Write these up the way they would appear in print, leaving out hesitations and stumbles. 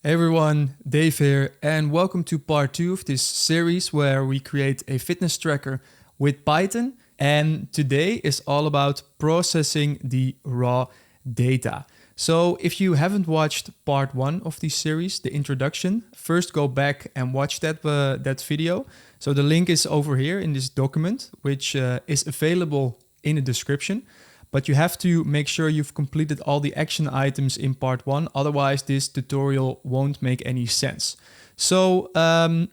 Hey everyone, Dave here, and welcome to part 2 of this series where we create a fitness tracker with Python. And today is all about processing the raw data. So if you haven't watched part 1 of this series, the introduction, first go back and watch that video. So the link is over here in this document, which is available in the description. But you have to make sure you've completed all the action items in part 1, otherwise this tutorial won't make any sense. So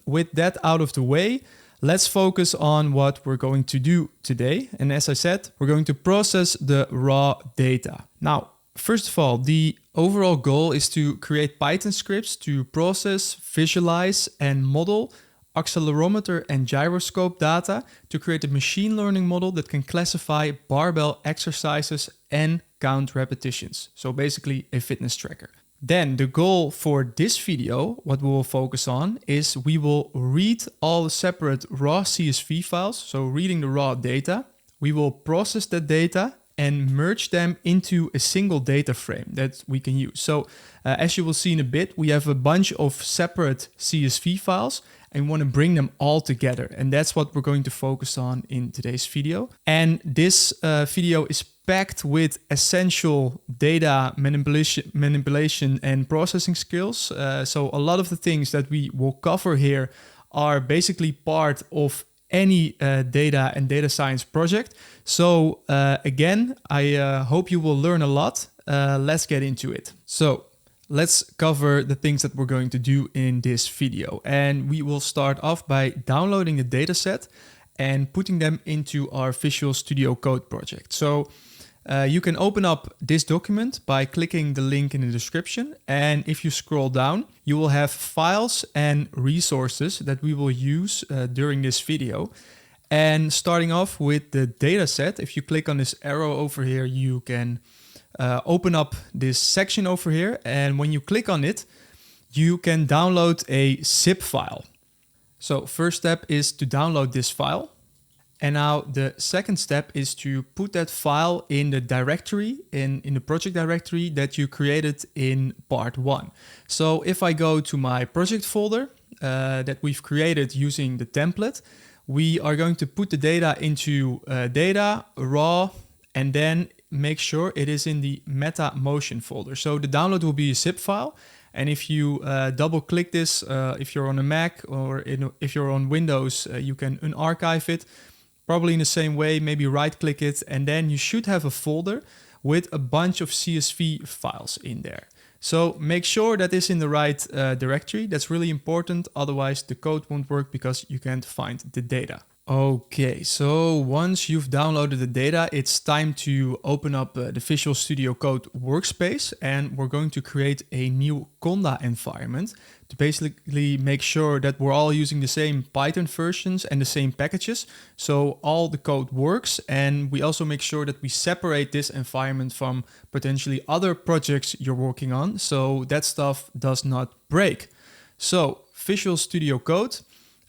with that out of the way, let's focus on what we're going to do today. And as I said, we're going to process the raw data. Now, first of all, the overall goal is to create Python scripts to process, visualize, and model accelerometer and gyroscope data to create a machine learning model that can classify barbell exercises and count repetitions. So basically a fitness tracker. Then the goal for this video, what we will focus on, is we will read all the separate raw CSV files, so reading the raw data. We will process that data and merge them into a single data frame that we can use. So as you will see in a bit, we have a bunch of separate CSV files and we want to bring them all together. And that's what we're going to focus on in today's video. And this video is packed with essential data manipulation and processing skills. So a lot of the things that we will cover here are basically part of any data and data science project. So again, I hope you will learn a lot. Let's get into it. So let's cover the things that we're going to do in this video. And we will start off by downloading the dataset and putting them into our Visual Studio Code project. So you can open up this document by clicking the link in the description. And if you scroll down, you will have files and resources that we will use during this video. And starting off with the dataset, if you click on this arrow over here, you can open up this section over here. And when you click on it, you can download a zip file. So first step is to download this file. And now the second step is to put that file in the directory, in the project directory that you created in part 1. So if I go to my project folder that we've created using the template, we are going to put the data into data, raw, and then make sure it is in the MetaMotion folder. So the download will be a zip file. And if you double click this, if you're on a Mac or if you're on Windows, you can unarchive it. Probably in the same way, maybe right click it, and then you should have a folder with a bunch of CSV files in there. So make sure that is in the right directory. That's really important. Otherwise the code won't work because you can't find the data. Okay, so once you've downloaded the data, it's time to open up the Visual Studio Code workspace, and we're going to create a new conda environment to basically make sure that we're all using the same Python versions and the same packages. So all the code works, and we also make sure that we separate this environment from potentially other projects you're working on, so that stuff does not break. So Visual Studio Code.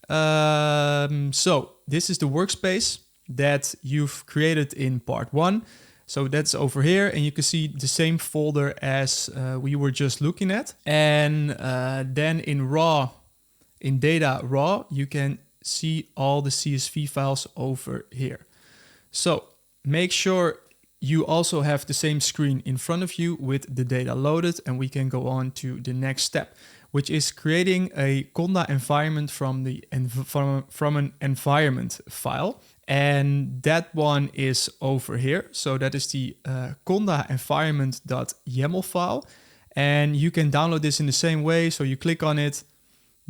So this is the workspace that you've created in part 1. So that's over here, and you can see the same folder as we were just looking at. And then in raw, in data raw, you can see all the CSV files over here. So make sure you also have the same screen in front of you with the data loaded, and we can go on to the next step, which is creating a conda environment from an environment file. And that one is over here. So that is the conda environment.yaml file. And you can download this in the same way. So you click on it,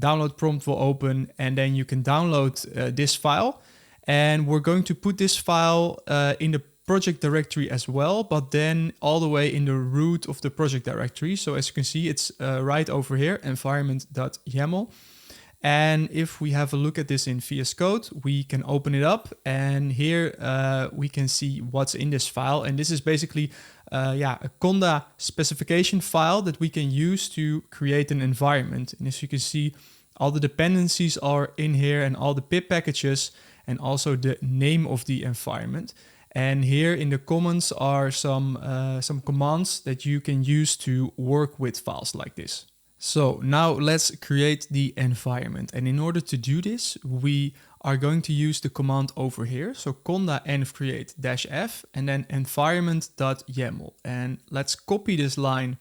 download prompt will open, and then you can download this file. And we're going to put this file in the project directory as well, but then all the way in the root of the project directory. So as you can see, it's right over here, environment.yaml. And if we have a look at this in VS Code, we can open it up, and here we can see what's in this file. And this is basically a conda specification file that we can use to create an environment. And as you can see, all the dependencies are in here and all the pip packages and also the name of the environment. And here in the comments are some commands that you can use to work with files like this. So now let's create the environment. And in order to do this, we are going to use the command over here. So conda env create -f and then environment.yaml. And let's copy this line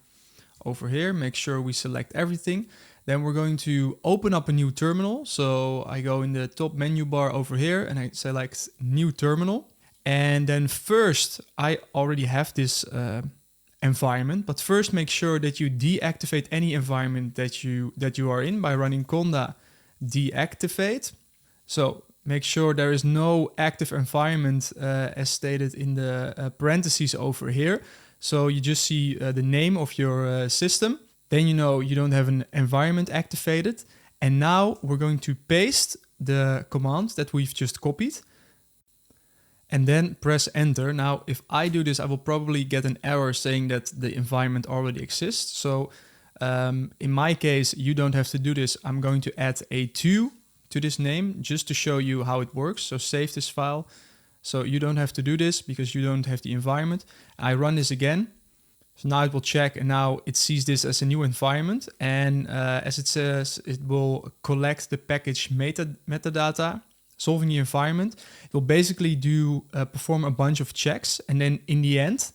over here. Make sure we select everything. Then we're going to open up a new terminal. So I go in the top menu bar over here and I select new terminal. And then first, I already have this environment, but first make sure that you deactivate any environment that you are in by running conda deactivate. So make sure there is no active environment as stated in the parentheses over here. So you just see the name of your system. Then you know you don't have an environment activated. And now we're going to paste the command that we've just copied and then press enter. Now, if I do this, I will probably get an error saying that the environment already exists. So in my case, you don't have to do this. I'm going to add a 2 to this name just to show you how it works. So save this file. So you don't have to do this because you don't have the environment. I run this again. So now it will check and now it sees this as a new environment. And as it says, it will collect the package metadata, solving the environment. It will basically perform a bunch of checks. And then in the end,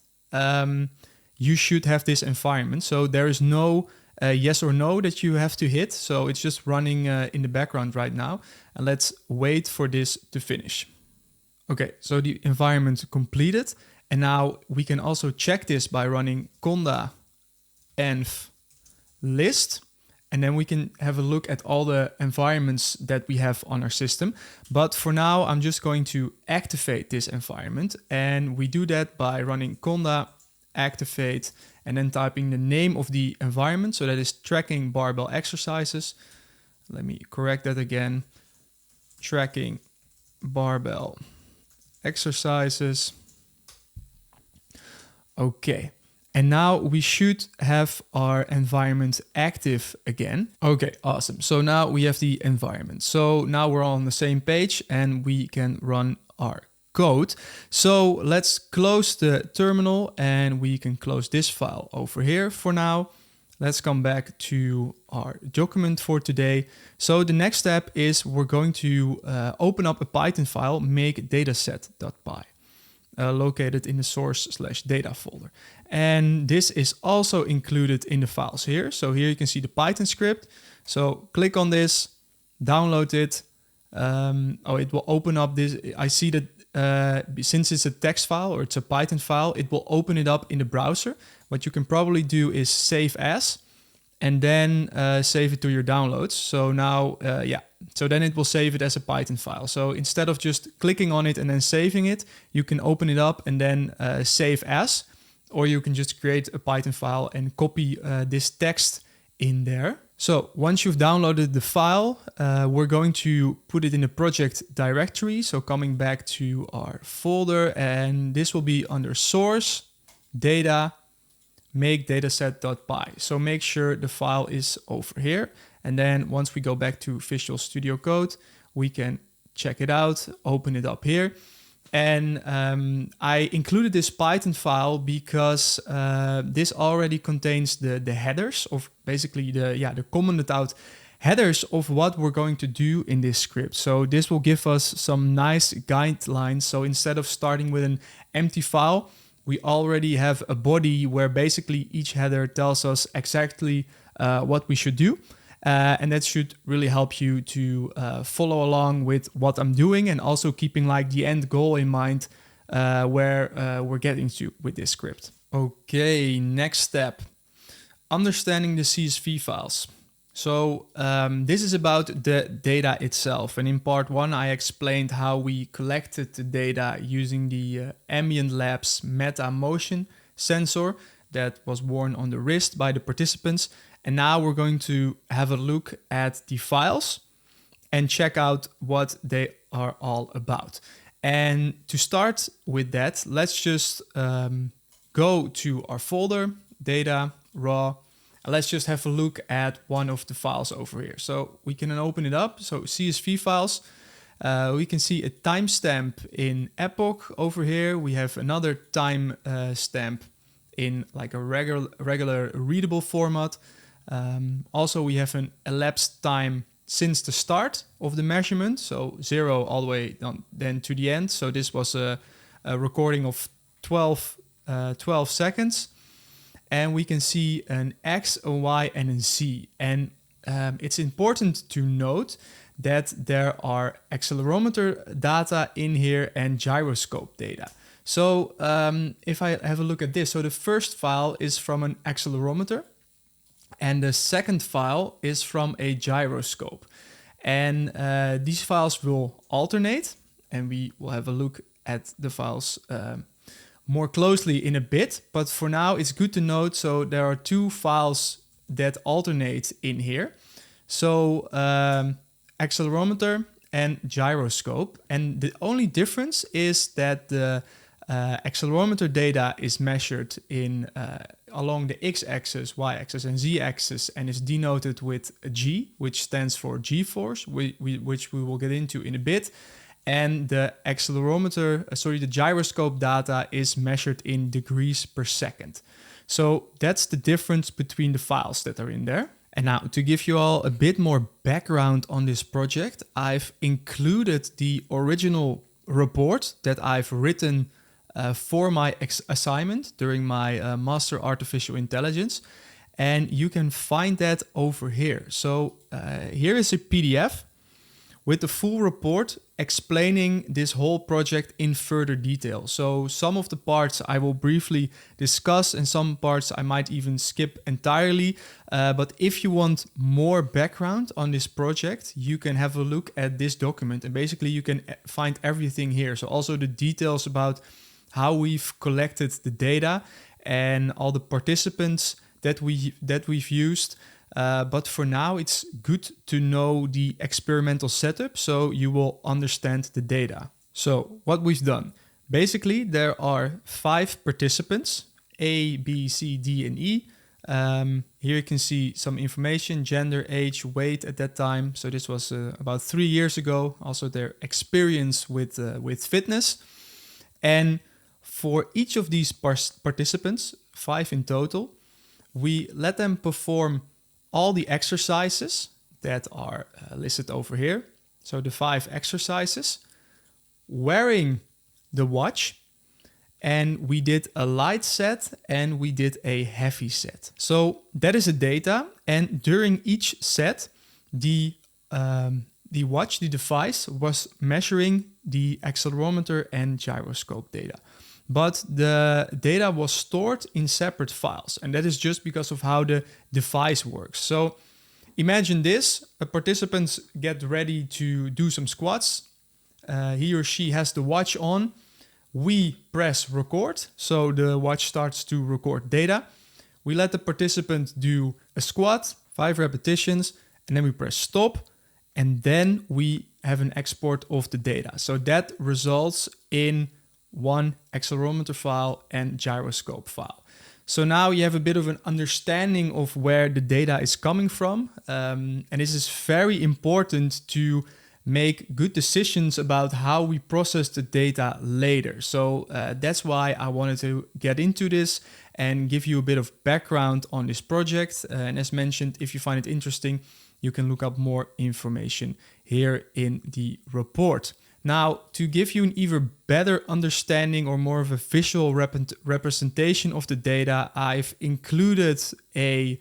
you should have this environment. So there is no yes or no that you have to hit. So it's just running in the background right now. And let's wait for this to finish. Okay, so the environment completed. And now we can also check this by running conda env list. And then we can have a look at all the environments that we have on our system. But for now, I'm just going to activate this environment. And we do that by running conda activate and then typing the name of the environment. So that is tracking barbell exercises. Let me correct that again. Tracking barbell exercises. Okay. And now we should have our environment active again. Okay, awesome. So now we have the environment. So now we're all on the same page and we can run our code. So let's close the terminal and we can close this file over here for now. Let's come back to our document for today. So the next step is we're going to open up a Python file, make dataset.py. Located in the source/data folder. And this is also included in the files here. So here you can see the Python script. So click on this, download it. It will open up this. I see that since it's a text file or it's a Python file, it will open it up in the browser. What you can probably do is save as, and then save it to your downloads. So now, so then it will save it as a Python file. So instead of just clicking on it and then saving it, you can open it up and then save as, or you can just create a Python file and copy this text in there. So once you've downloaded the file, we're going to put it in the project directory. So coming back to our folder, and this will be under source, data, make dataset.py. So make sure the file is over here. And then once we go back to Visual Studio Code, we can check it out, open it up here. And I included this Python file because this already contains the headers of basically the commented out headers of what we're going to do in this script. So this will give us some nice guidelines. So instead of starting with an empty file, we already have a body where basically each header tells us exactly what we should do. And that should really help you to follow along with what I'm doing and also keeping like the end goal in mind where we're getting to with this script. Okay, next step, understanding the CSV files. So this is about the data itself. And in part 1, I explained how we collected the data using the Ambient Labs MetaMotion sensor that was worn on the wrist by the participants. And now we're going to have a look at the files and check out what they are all about. And to start with that, let's just go to our folder, data, raw, and let's just have a look at one of the files over here. So we can open it up. So CSV files, we can see a timestamp in epoch over here. We have another time stamp in like a regular readable format. Also, we have an elapsed time since the start of the measurement, so 0 all the way down, then to the end. So this was a recording of 12 seconds. And we can see an X, a Y, and a Z. And it's important to note that there are accelerometer data in here and gyroscope data. So if I have a look at this, so the first file is from an accelerometer and the second file is from a gyroscope. And these files will alternate, and we will have a look at the files more closely in a bit. But for now, it's good to note, so there are two files that alternate in here. So accelerometer and gyroscope. And the only difference is that the accelerometer data is measured in along the x-axis, y-axis, and z-axis, and is denoted with a G, which stands for G-force, which we will get into in a bit. And the the gyroscope data is measured in degrees per second. So that's the difference between the files that are in there. And now, to give you all a bit more background on this project, I've included the original report that I've written for my assignment during my Master Artificial Intelligence. And you can find that over here. So here is a PDF with the full report explaining this whole project in further detail. So some of the parts I will briefly discuss and some parts I might even skip entirely. But if you want more background on this project, you can have a look at this document, and basically you can find everything here. So also the details about how we've collected the data and all the participants that we've used. But for now, it's good to know the experimental setup so you will understand the data. So what we've done, basically there are 5 participants, A, B, C, D, and E. Here you can see some information, gender, age, weight at that time. So this was about 3 years ago. Also their experience with fitness. And for each of these participants, 5 in total, we let them perform all the exercises that are listed over here. So the 5 exercises, wearing the watch, and we did a light set and we did a heavy set. So that is the data, and during each set, the watch, the device, was measuring the accelerometer and gyroscope data. But the data was stored in separate files, and that is just because of how the device works. So imagine this, a participant get ready to do some squats. He or she has the watch on. We press record, so the watch starts to record data. We let the participant do a squat, 5 repetitions, and then we press stop, and then we have an export of the data. So that results in one accelerometer file and gyroscope file. So now you have a bit of an understanding of where the data is coming from. And this is very important to make good decisions about how we process the data later. So that's why I wanted to get into this and give you a bit of background on this project. And as mentioned, if you find it interesting, you can look up more information here in the report. Now, to give you an even better understanding or more of a visual representation of the data, I've included a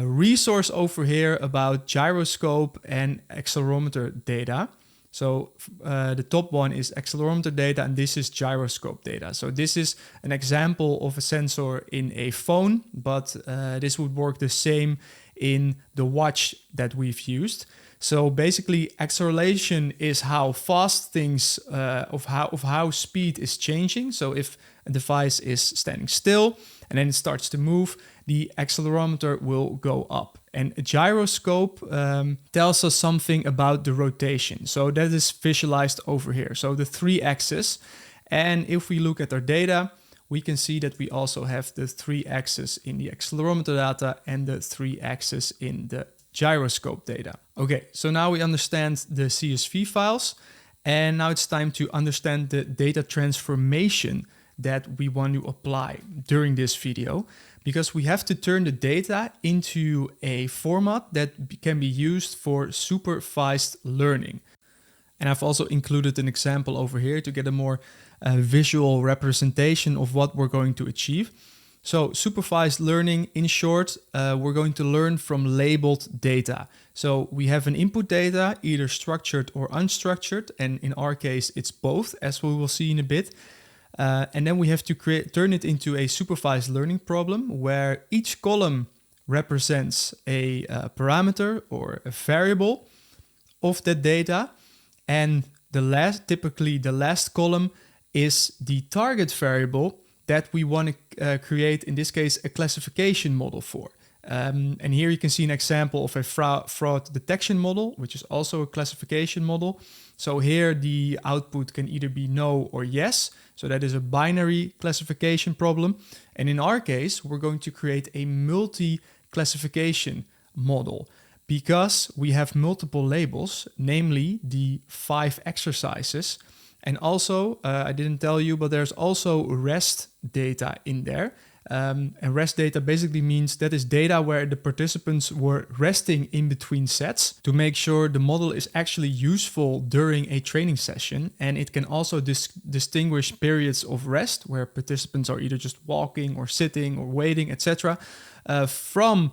resource over here about gyroscope and accelerometer data. So the top one is accelerometer data and this is gyroscope data. So this is an example of a sensor in a phone, but this would work the same in the watch that we've used. So basically, acceleration is how fast things, of how speed is changing. So if a device is standing still and then it starts to move, the accelerometer will go up. And a gyroscope tells us something about the rotation. So that is visualized over here. So the 3 axes. And if we look at our data, we can see that we also have the 3 axes in the accelerometer data and the 3 axes in the gyroscope data. Okay, so now we understand the CSV files, and now it's time to understand the data transformation that we want to apply during this video. because we have to turn the data into a format that can be used for supervised learning. And I've also included an example over here to get a more visual representation of what we're going to achieve. So supervised learning, in short, we're going to learn from labeled data. So we have an input data, either structured or unstructured. And in our case, it's both, as we will see in a bit. And then we have to turn it into a supervised learning problem where each column represents a parameter or a variable of that data. And typically the last column is the target variable that we want to create, in this case, a classification model for. And here you can see an example of a fraud detection model, which is also a classification model. So here the output can either be no or yes. So that is a binary classification problem. And in our case, we're going to create a multi-classification model because we have multiple labels, namely the 5 exercises. And also, I didn't tell you, but there's also rest data in there. And rest data basically means that is data where the participants were resting in between sets to make sure the model is actually useful during a training session. And it can also distinguish periods of rest where participants are either just walking or sitting or waiting, etc. From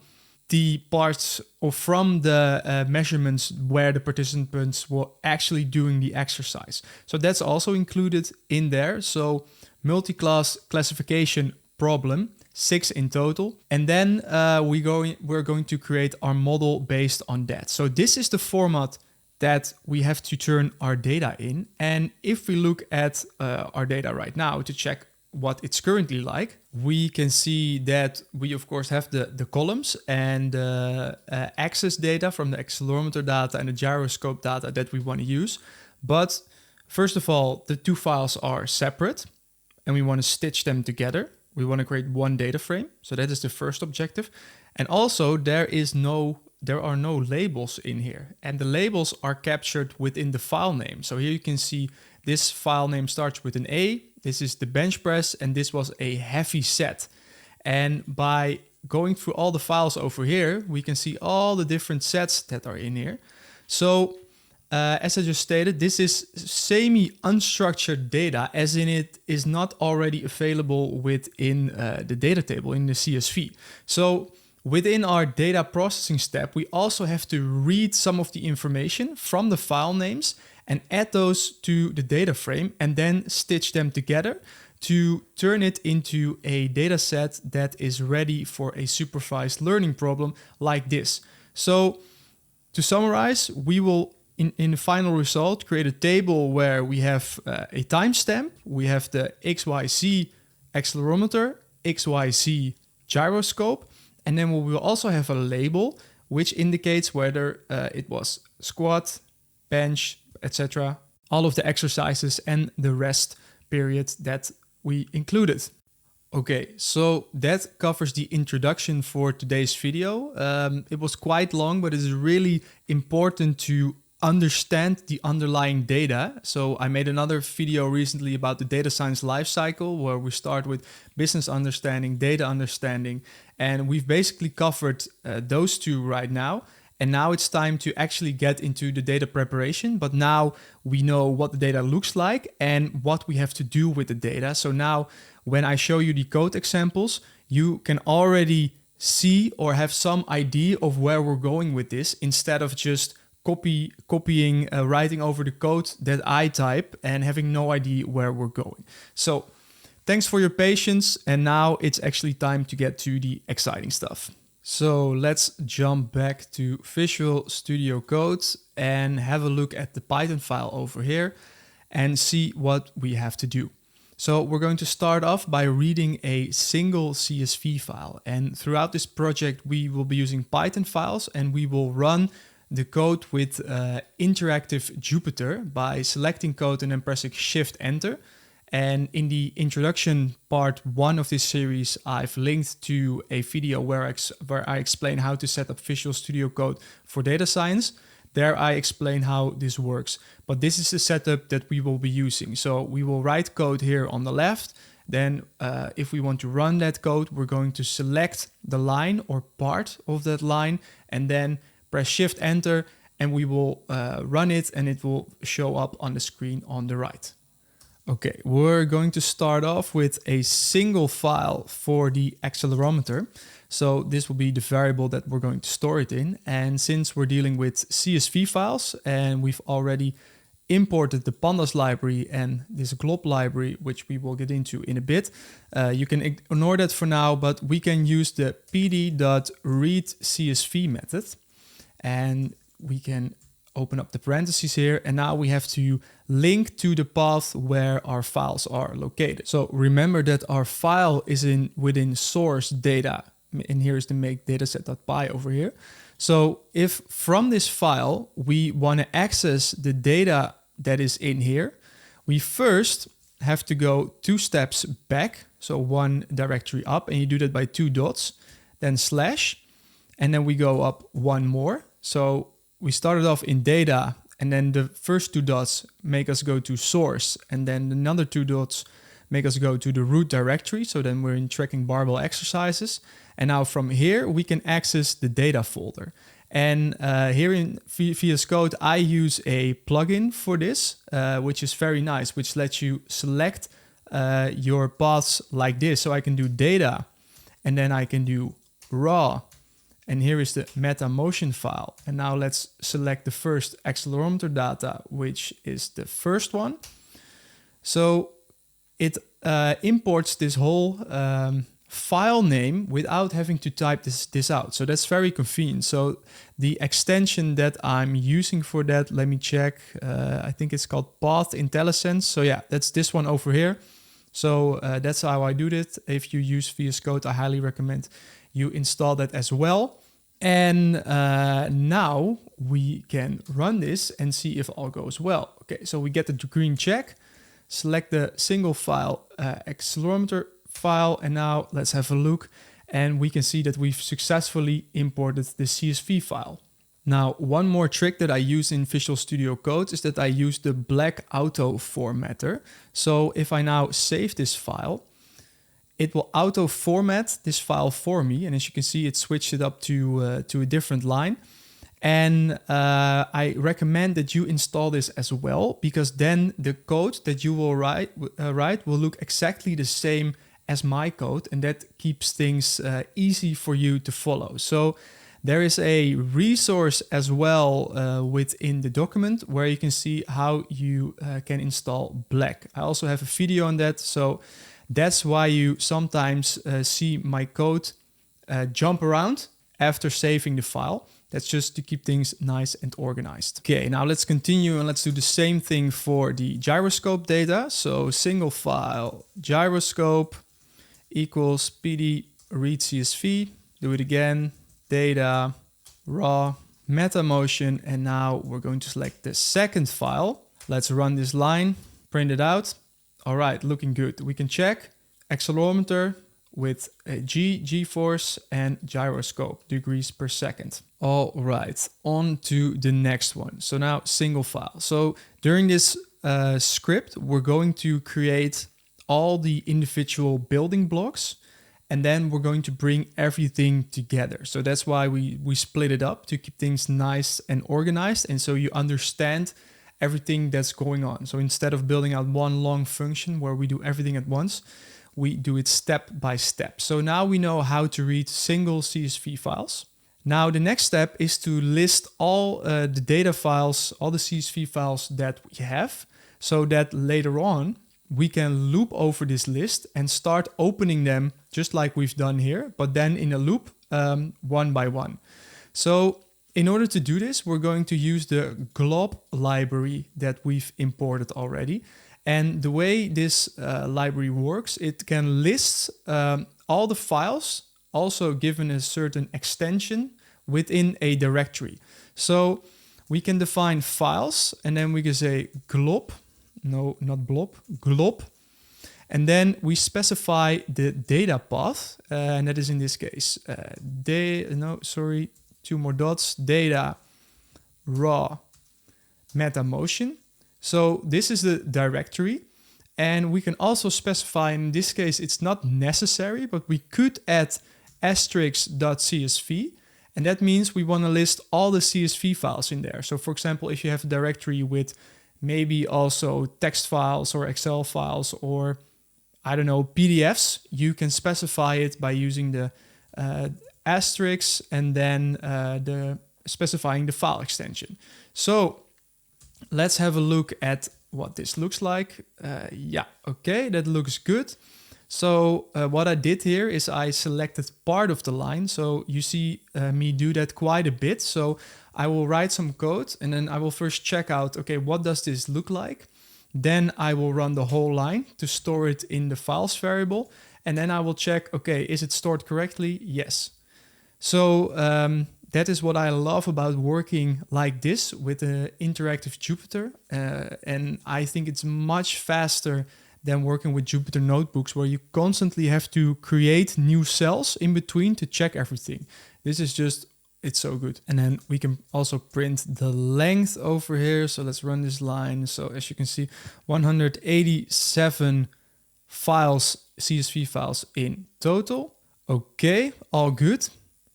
the parts or from the measurements where the participants were actually doing the exercise. So that's also included in there. So multi-class classification problem, 6 in total. And then we're going to create our model based on that. So this is the format that we have to turn our data in. And if we look at our data right now to check what it's currently like, we can see that we of course have the columns and axis data from the accelerometer data and the gyroscope data that we want to use. But first of all, the 2 files are separate and we want to stitch them together. We want to create one data frame. So that is the first objective. And also there are no labels in here, and the labels are captured within the file name. So here you can see this file name starts with an A. This is the bench press, and this was a heavy set. And by going through all the files over here, we can see all the different sets that are in here. So as I just stated, this is semi-unstructured data, as in it is not already available within the data table in the CSV. So within our data processing step, we also have to read some of the information from the file names and add those to the data frame and then stitch them together to turn it into a data set that is ready for a supervised learning problem like this. So to summarize, we will in the final result create a table where we have a timestamp, we have the XYZ accelerometer, XYZ gyroscope, and then we will also have a label which indicates whether it was squat, bench, etc. All of the exercises and the rest period that we included. Okay, so that covers the introduction for today's video. It was quite long, but it's really important to understand the underlying data. So I made another video recently about the data science lifecycle, where we start with business understanding, data understanding, and we've basically covered those 2 right now. And now it's time to actually get into the data preparation. But now we know what the data looks like and what we have to do with the data. So now when I show you the code examples, you can already see or have some idea of where we're going with this, instead of just copying, writing over the code that I type and having no idea where we're going. So thanks for your patience. And now it's actually time to get to the exciting stuff. So let's jump back to Visual Studio Code and have a look at the Python file over here and see what we have to do. So we're going to start off by reading a single CSV file. And throughout this project, we will be using Python files, and we will run the code with interactive Jupyter by selecting code and then pressing Shift-Enter. And in the introduction part 1 of this series, I've linked to a video where I explain how to set up Visual Studio Code for data science. There I explain how this works, but this is the setup that we will be using. So we will write code here on the left, then if we want to run that code, we're going to select the line or part of that line and then press Shift Enter, and we will run it and it will show up on the screen on the right. Okay, we're going to start off with a single file for the accelerometer. So this will be the variable that we're going to store it in. And since we're dealing with CSV files and we've already imported the pandas library and this glob library, which we will get into in a bit, you can ignore that for now, but we can use the pd.readCSV method. And we can open up the parentheses here, and now we have to link to the path where our files are located. So remember that our file is within source data, and here is the make dataset.py over here. So if from this file we want to access the data that is in here, we first have to go 2 steps back, so 1 directory up, and you do that by 2 dots, then slash, and then we go up 1 more. So we started off in data, and then the first 2 dots make us go to source, and then another 2 dots make us go to the root directory. So then we're in tracking barbell exercises. And now from here, we can access the data folder. And here in VS Code, I use a plugin for this, which is very nice, which lets you select your paths like this. So I can do data, and then I can do raw. And here is the MetaMotion file. And now let's select the first accelerometer data, which is the first one. So it imports this whole file name without having to type this out. So that's very convenient. So the extension that I'm using for that, let me check. I think it's called Path IntelliSense. So yeah, that's this one over here. So that's how I do it. If you use VS Code, I highly recommend you install that as well. And now we can run this and see if all goes well. Okay, so we get the green check, select the single file accelerometer file, and now let's have a look. And we can see that we've successfully imported the CSV file. Now, one more trick that I use in Visual Studio Code is that I use the black auto formatter. So if I now save this file, it will auto format this file for me. And as you can see, it switched it up to a different line. And I recommend that you install this as well, because then the code that you will write will look exactly the same as my code. And that keeps things easy for you to follow. So there is a resource as well within the document where you can see how you can install black. I also have a video on that. So that's why you sometimes see my code jump around after saving the file. That's just to keep things nice and organized. Okay, now let's continue and let's do the same thing for the gyroscope data. So single file gyroscope equals pd read CSV. Do it again, data, raw, MetaMotion, and now we're going to select the second file. Let's run this line, print it out. All right, looking good. We can check accelerometer with a G-force and gyroscope, degrees per second. All right, on to the next one. So now single file. So during this script, we're going to create all the individual building blocks, and then we're going to bring everything together. So that's why we split it up to keep things nice and organized. And so you understand everything that's going on. So instead of building out one long function where we do everything at once, we do it step by step. So now we know how to read single CSV files. Now the next step is to list all the data files, all the CSV files that we have, so that later on we can loop over this list and start opening them just like we've done here, but then in a loop one by one. So in order to do this, we're going to use the glob library that we've imported already. And the way this library works, it can list all the files, also given a certain extension within a directory. So we can define files, and then we can say glob, no, not blob, glob. And then we specify the data path, and that is in this case, 2 more dots, data, raw, MetaMotion. So this is the directory, And we can also specify, in this case, it's not necessary, but we could add asterisk.csv. And that means we want to list all the CSV files in there. So for example, if you have a directory with maybe also text files or Excel files or, I don't know, PDFs, you can specify it by using the asterisk and then specifying the file extension. So let's have a look at what this looks like. Yeah, okay, that looks good. So what I did here is I selected part of the line. So you see me do that quite a bit. So I will write some code and then I will first check out, okay, what does this look like? Then I will run the whole line to store it in the files variable. And then I will check, okay, is it stored correctly? Yes. So that is what I love about working like this with an interactive Jupyter. And I think it's much faster than working with Jupyter notebooks where you constantly have to create new cells in between to check everything. This is just, it's so good. And then we can also print the length over here. So let's run this line. So as you can see, 187 files, CSV files in total. Okay, all good.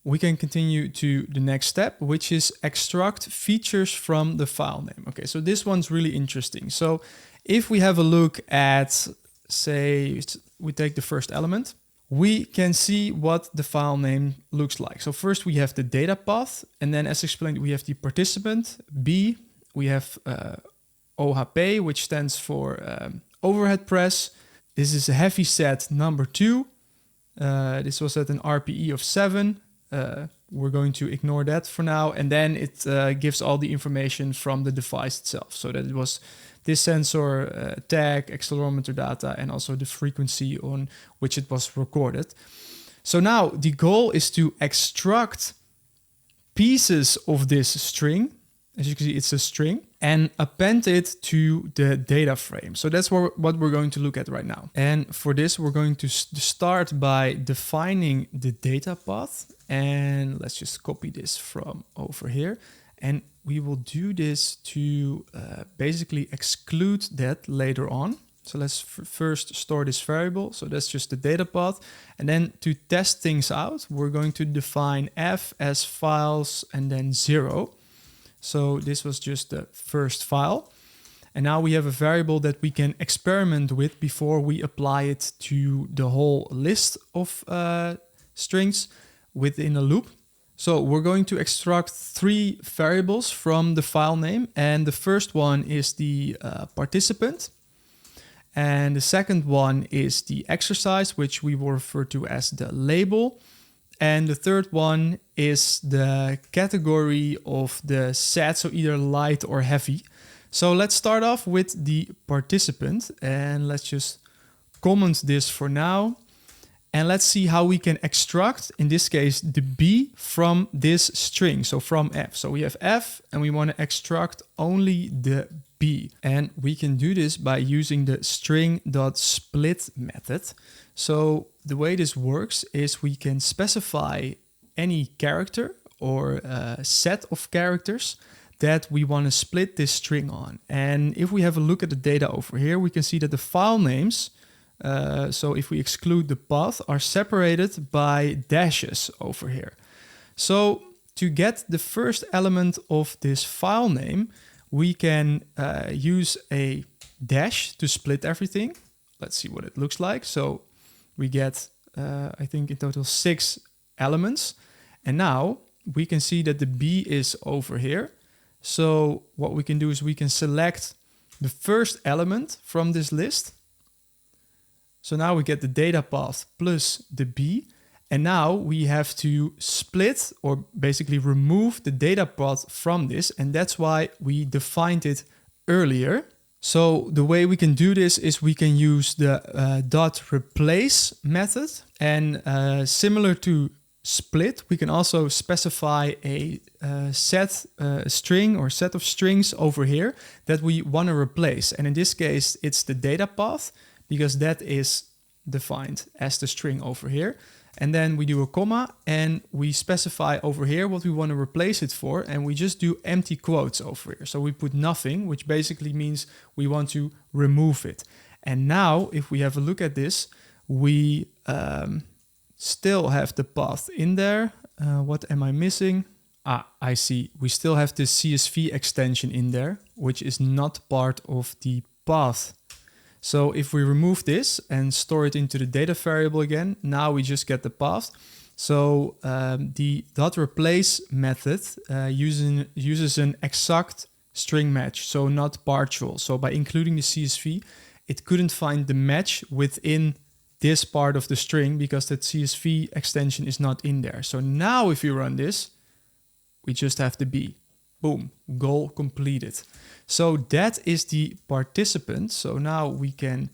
We can continue to the next step, which is extract features from the file name. Okay, so this one's really interesting. So if we have a look at, say, we take the first element, we can see what the file name looks like. So first we have the data path, and then as explained, we have the participant, B, we have OHP, which stands for overhead press. This is a heavy set number 2. This was at an RPE of 7. We're going to ignore that for now. And then it gives all the information from the device itself. So that it was this sensor, tag, accelerometer data, and also the frequency on which it was recorded. So now the goal is to extract pieces of this string. As you can see, it's a string, and append it to the data frame. So that's what we're going to look at right now. And for this, we're going to start by defining the data path. And let's just copy this from over here. And we will do this to basically exclude that later on. So let's first store this variable. So that's just the data path. And then to test things out, we're going to define f as files and then 0. So this was just the first file. And now we have a variable that we can experiment with before we apply it to the whole list of strings within a loop. So we're going to extract 3 variables from the file name. And the first one is the participant. And the second one is the exercise, which we will refer to as the label. And the third one is the category of the set, so either light or heavy. So let's start off with the participant, and let's just comment this for now. And let's see how we can extract, in this case, the B from this string, so from F. So we have F, and we want to extract only the B. And we can do this by using the string.split method. So the way this works is we can specify any character or set of characters that we want to split this string on. And if we have a look at the data over here, we can see that the file names, so if we exclude the path, are separated by dashes over here. So to get the first element of this file name, we can use a dash to split everything. Let's see what it looks like. So we get, I think in total 6 elements. And now we can see that the B is over here. So what we can do is we can select the first element from this list. So now we get the data path plus the B. And now we have to split or basically remove the data path from this. And that's why we defined it earlier. So the way we can do this is we can use the dot replace method. And similar to split, we can also specify a string or set of strings over here that we want to replace. And in this case, it's the data path because that is defined as the string over here. And then we do a comma and we specify over here what we want to replace it for. And we just do empty quotes over here. So we put nothing, which basically means we want to remove it. And now if we have a look at this, we still have the path in there. What am I missing? I see. We still have the CSV extension in there, which is not part of the path. So if we remove this and store it into the data variable again, now we just get the path. So the .replace method uses an exact string match, so not partial. So by including the CSV, it couldn't find the match within this part of the string because that CSV extension is not in there. So now if you run this, we just have the B. Boom, goal completed. So that is the participant. So now we can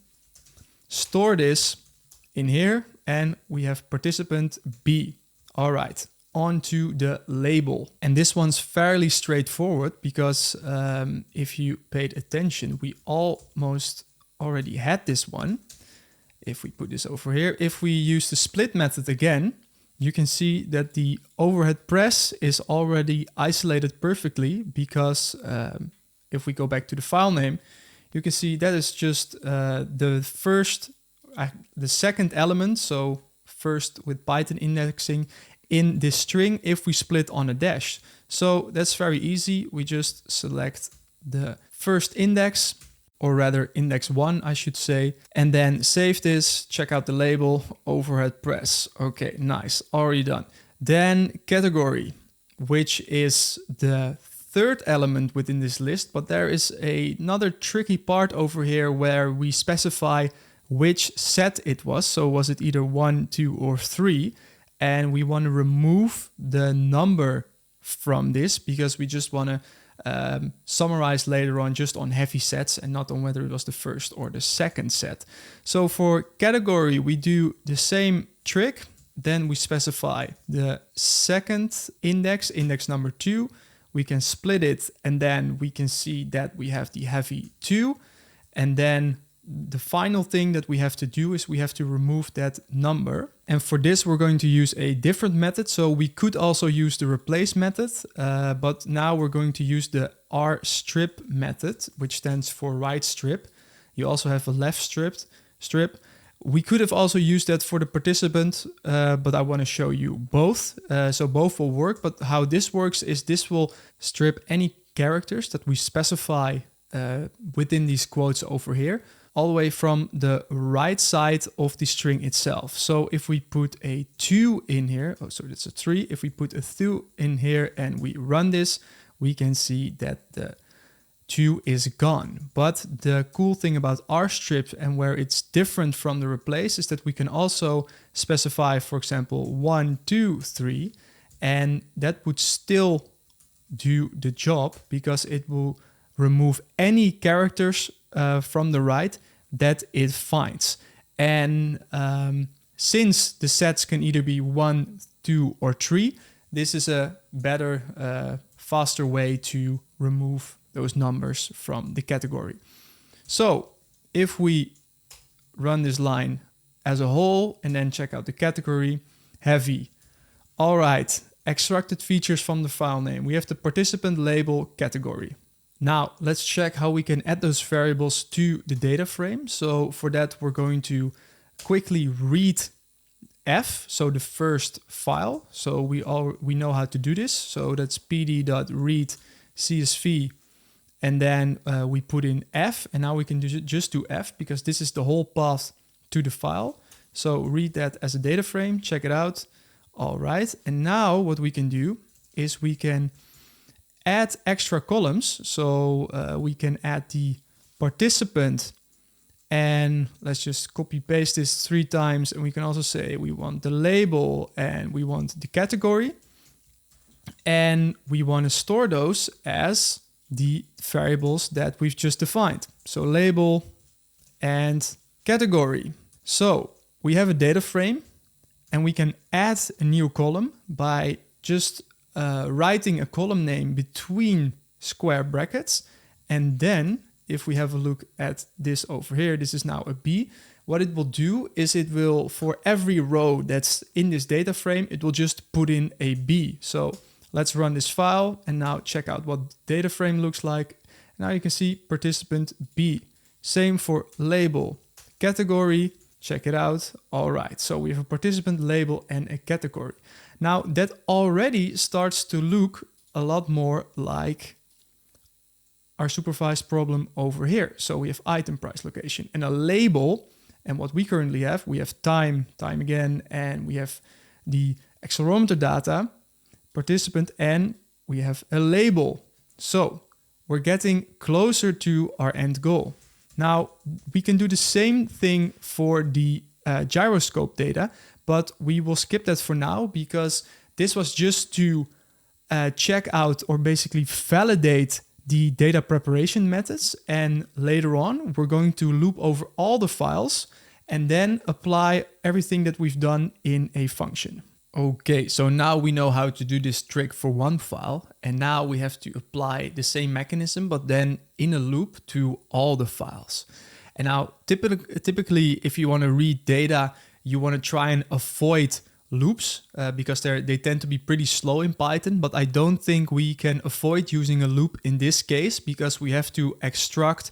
store this in here and we have participant B. All right, on to the label. And this one's fairly straightforward because if you paid attention, we almost already had this one. If we put this over here, if we use the split method again, you can see that the overhead press is already isolated perfectly because if we go back to the file name, you can see that is just the second element. So first with Python indexing in this string if we split on a dash. So that's very easy. We just select the first index, or rather index 1, I should say, and then save this, check out the label, overhead press. Okay, nice, already done. Then category, which is the third element within this list, but there is another tricky part over here where we specify which set it was. So was it either 1, 2, or 3? And we want to remove the number from this because we just want to summarize later on just on heavy sets and not on whether it was the first or the second set. So for category, we do the same trick. Then we specify the second index, index number 2. We can split it and then we can see that we have the heavy 2. And then the final thing that we have to do is we have to remove that number. And for this, we're going to use a different method. So we could also use the replace method, but now we're going to use the rstrip method, which stands for right strip. You also have a left strip. We could have also used that for the participant, but I want to show you both. So both will work, but how this works is this will strip any characters that we specify within these quotes over here, all the way from the right side of the string itself. So if we put a 2 in here, oh, so that's a 3. If we put a 2 in here and we run this, we can see that the 2 is gone. But the cool thing about rstrip and where it's different from the replace is that we can also specify, for example, 1, 2, 3, and that would still do the job because it will remove any characters from the right that it finds. And since the sets can either be 1, 2, or 3, this is a better, faster way to remove those numbers from the category. So if we run this line as a whole and then check out the category, heavy. All right, extracted features from the file name. We have the participant label category. Now let's check how we can add those variables to the data frame. So for that, we're going to quickly read F, so the first file. So we know how to do this. So that's pd.read CSV, and then we put in F, and now we can just do F because this is the whole path to the file. So read that as a data frame, check it out. All right, and now what we can do is we can add extra columns. So we can add the participant, and let's just copy paste this 3 times. And we can also say we want the label and we want the category, and we want to store those as the variables that we've just defined. So label and category. So we have a data frame and we can add a new column by just writing a column name between square brackets. And then if we have a look at this over here, this is now a B. What it will do is it will, for every row that's in this data frame, it will just put in a B. So let's run this file and now check out what data frame looks like. Now you can see participant B. Same for label, category, check it out. All right, so we have a participant, label, and a category. Now that already starts to look a lot more like our supervised problem over here. So we have item, price, location, and a label. And what we currently have, we have time, time again, and we have the accelerometer data, participant, and we have a label. So we're getting closer to our end goal. Now we can do the same thing for the gyroscope data, but we will skip that for now because this was just to check out or basically validate the data preparation methods. And later on, we're going to loop over all the files and then apply everything that we've done in a function. Okay, so now we know how to do this trick for one file, and now we have to apply the same mechanism, but then in a loop to all the files. And now typically if you want to read data, you want to try and avoid loops because they tend to be pretty slow in Python, but I don't think we can avoid using a loop in this case because we have to extract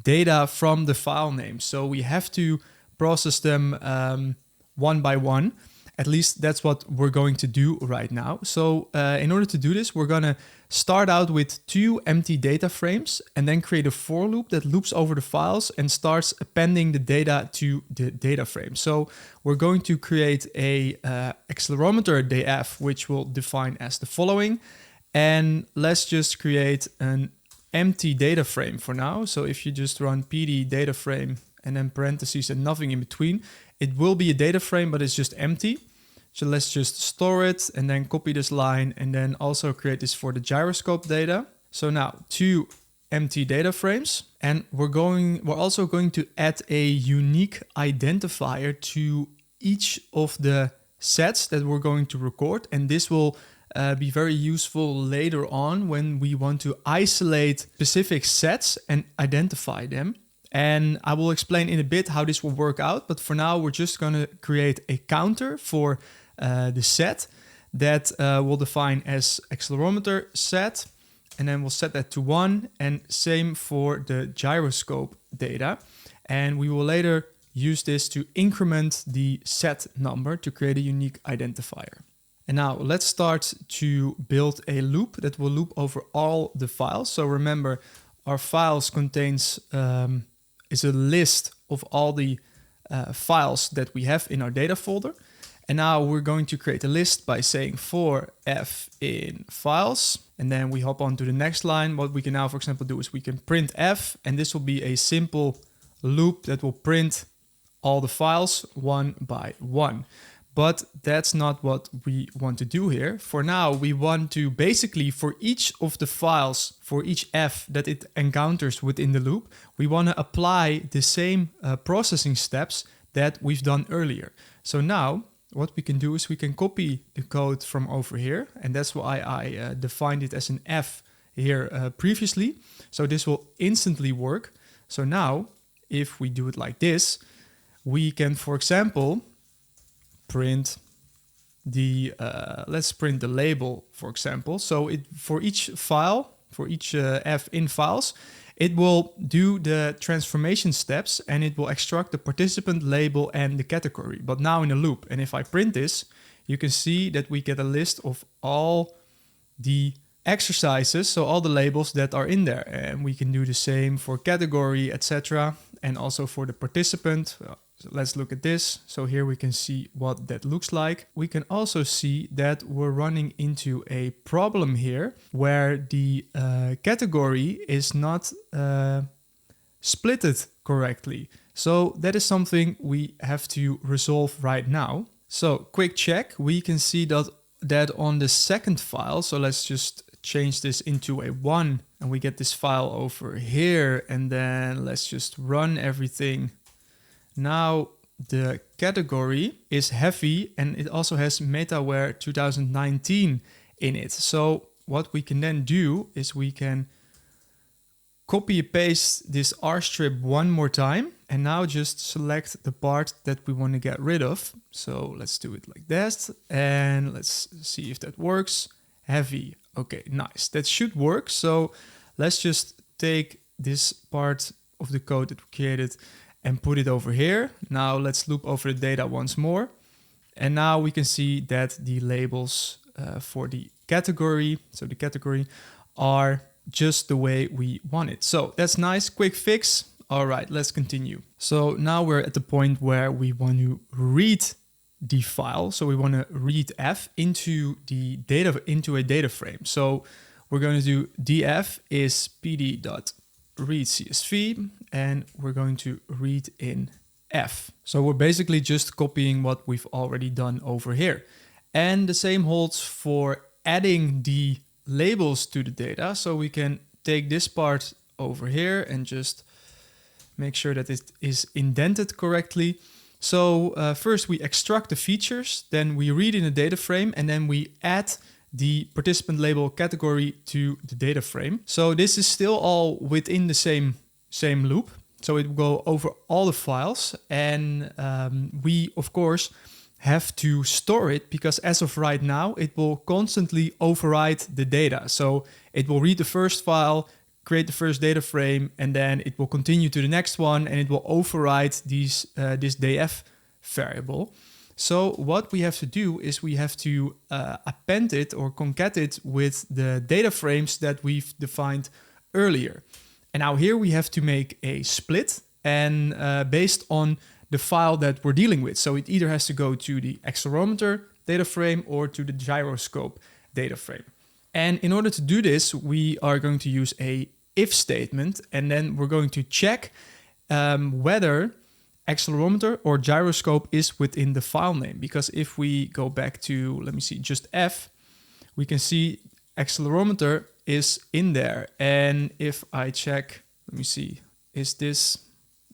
data from the file name. So we have to process them one by one. At least that's what we're going to do right now. So in order to do this, we're going to start out with 2 empty data frames and then create a for loop that loops over the files and starts appending the data to the data frame. So we're going to create a accelerometer df, which we'll define as the following. And let's just create an empty data frame for now. So if you just run pd data frame and then parentheses and nothing in between, it will be a data frame, but it's just empty. So let's just store it and then copy this line and then also create this for the gyroscope data. So now 2 empty data frames, and we're also going to add a unique identifier to each of the sets that we're going to record. And this will be very useful later on when we want to isolate specific sets and identify them. And I will explain in a bit how this will work out. But for now, we're just going to create a counter for the set that we'll define as accelerometer set. And then we'll set that to 1. And same for the gyroscope data. And we will later use this to increment the set number to create a unique identifier. And now let's start to build a loop that will loop over all the files. So remember, our files contains is a list of all the files that we have in our data folder. And now we're going to create a list by saying for f in files. And then we hop on to the next line. What we can now, for example, do is we can print f, and this will be a simple loop that will print all the files one by one. But that's not what we want to do here. For now, we want to basically, for each of the files, for each f that it encounters within the loop, we want to apply the same processing steps that we've done earlier. So now what we can do is we can copy the code from over here. And that's why I defined it as an f here previously. So this will instantly work. So now if we do it like this, we can, for example, print the, let's print the label, for example. So for each file, for each f in files, it will do the transformation steps and it will extract the participant, label, and the category, but now in a loop. And if I print this, you can see that we get a list of all the exercises, so all the labels that are in there. And we can do the same for category, etc. And also for the participant. So let's look at this. So here we can see what that looks like. We can also see that we're running into a problem here where the category is not splitted correctly. So that is something we have to resolve right now. So quick check, we can see that on the second file. So let's just change this into a 1 and we get this file over here. And then let's just run everything. Now the category is heavy and it also has MetaWare 2019 in it. So what we can then do is we can copy and paste this rstrip one more time and now just select the part that we want to get rid of. So let's do it like that and let's see if that works. Heavy. Okay, nice. That should work. So let's just take this part of the code that we created and put it over here. Now let's loop over the data once more. And now we can see that the labels for the category, so the category, are just the way we want it. So that's nice, quick fix. All right, let's continue. So now we're at the point where we want to read the file. So we want to read f into the data, into a data frame. So we're going to do df is pd.readcsv, and we're going to read in f. So we're basically just copying what we've already done over here. And the same holds for adding the labels to the data. So we can take this part over here and just make sure that it is indented correctly. So first we extract the features, then we read in a data frame, and then we add the participant label category to the data frame. So this is still all within the same loop. So it will go over all the files, and we of course have to store it, because as of right now, it will constantly override the data. So it will read the first file, create the first data frame, and then it will continue to the next one, and it will override this df variable. So what we have to do is we have to append it or concat it with the data frames that we've defined earlier. And now here we have to make a split, and based on the file that we're dealing with. So it either has to go to the accelerometer data frame or to the gyroscope data frame. And in order to do this, we are going to use a if statement, and then we're going to check whether accelerometer or gyroscope is within the file name. Because if we go back to, let me see, just f, we can see accelerometer is in there. And if I check, let me see, is this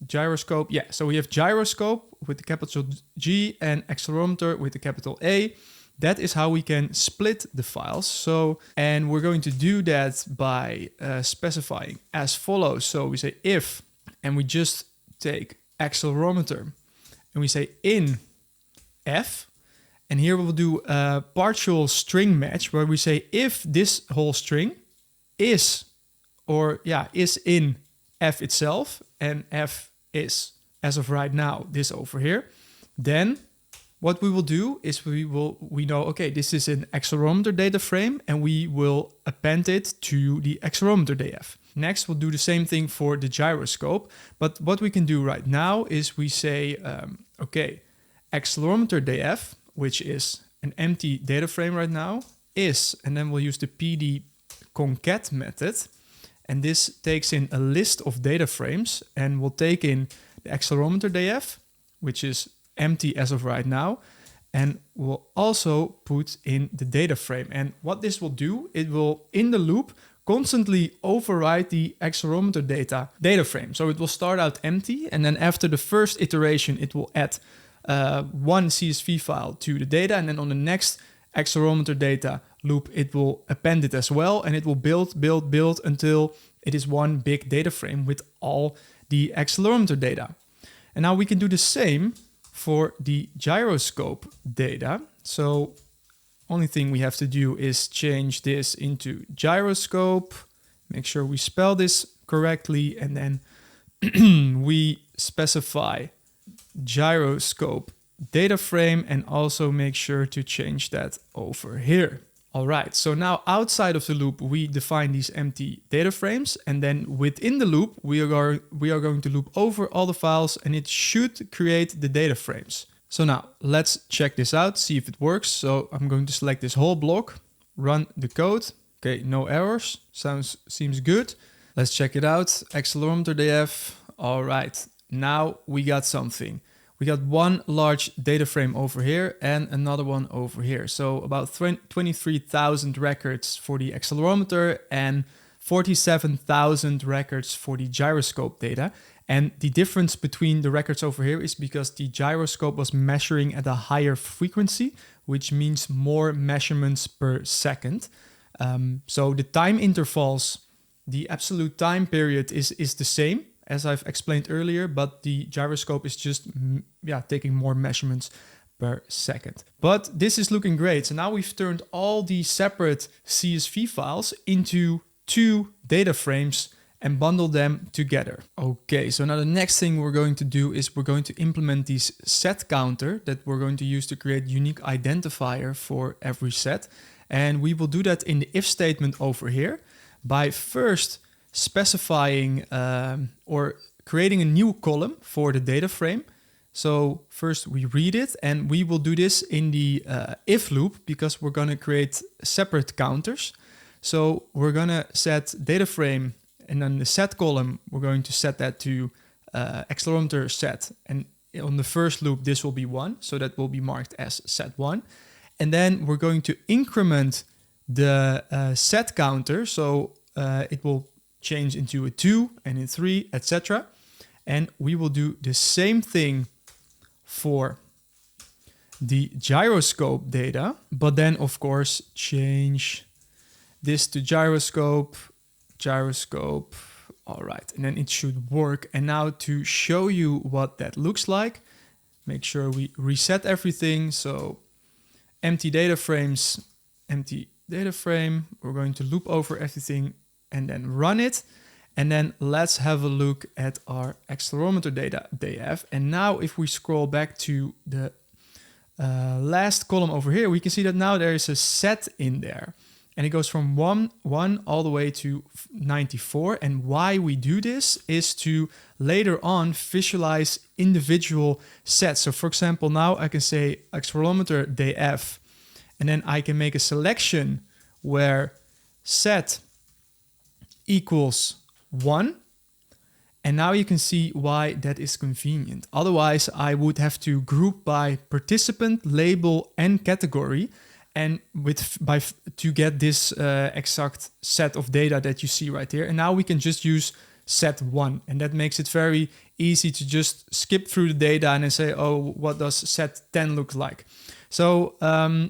gyroscope? Yeah, so we have gyroscope with the capital G and accelerometer with the capital A. That is how we can split the files. So, and we're going to do that by specifying as follows. So we say if, and we just take accelerometer, and we say in f, and here we'll do a partial string match where we say if this whole string is, or yeah, is in f itself, and f is, as of right now, this over here, then what we will do is we know, okay, this is an accelerometer data frame, and we will append it to the accelerometer df. Next, we'll do the same thing for the gyroscope. But what we can do right now is we say, okay, accelerometer df, which is an empty data frame right now, is, and then we'll use the pd concat method. And this takes in a list of data frames, and we'll take in the accelerometer df, which is empty as of right now, and we'll also put in the data frame. And what this will do, it will, in the loop, constantly override the accelerometer data frame. So it will start out empty, and then after the first iteration, it will add one CSV file to the data, and then on the next accelerometer data loop, it will append it as well, and it will build until it is one big data frame with all the accelerometer data. And now we can do the same for the gyroscope data. So only thing we have to do is change this into gyroscope, make sure we spell this correctly, and then we specify gyroscope data frame, and also make sure to change that over here. All right, so now outside of the loop, we define these empty data frames, and then within the loop, we are going to loop over all the files, and it should create the data frames. So now let's check this out, see if it works. So I'm going to select this whole block, run the code. Okay, no errors, seems good. Let's check it out, accelerometer df. All right, now we got something. We got one large data frame over here and another one over here. So about 23,000 records for the accelerometer and 47,000 records for the gyroscope data. And the difference between the records over here is because the gyroscope was measuring at a higher frequency, which means more measurements per second. So the time intervals, the absolute time period is the same, as I've explained earlier, but the gyroscope is just taking more measurements per second. But this is looking great. So now we've turned all the separate CSV files into two data frames and bundle them together. Okay, so now the next thing we're going to do is we're going to implement this set counter that we're going to use to create unique identifier for every set. And we will do that in the if statement over here by first specifying or creating a new column for the data frame. So first we read it, and we will do this in the if loop because we're going to create separate counters. So we're going to set data frame, and then the set column, we're going to set that to accelerometer set. And on the first loop, this will be 1. So that will be marked as set 1. And then we're going to increment the set counter. So it will change into a 2 and a 3, etc. And we will do the same thing for the gyroscope data, but then of course change this to gyroscope. All right, and then it should work. And now to show you what that looks like, make sure we reset everything. So empty data frames, empty data frame. We're going to loop over everything and then run it. And then let's have a look at our accelerometer data they have. And now if we scroll back to the last column over here, we can see that now there is a set in there. And it goes from 1 all the way to 94. And why we do this is to later on visualize individual sets. So for example, now I can say accelerometer df, and then I can make a selection where set equals 1. And now you can see why that is convenient. Otherwise, I would have to group by participant, label, and category, and to get this exact set of data that you see right here. And now we can just use set 1, and that makes it very easy to just skip through the data and then say, oh, what does set 10 look like? So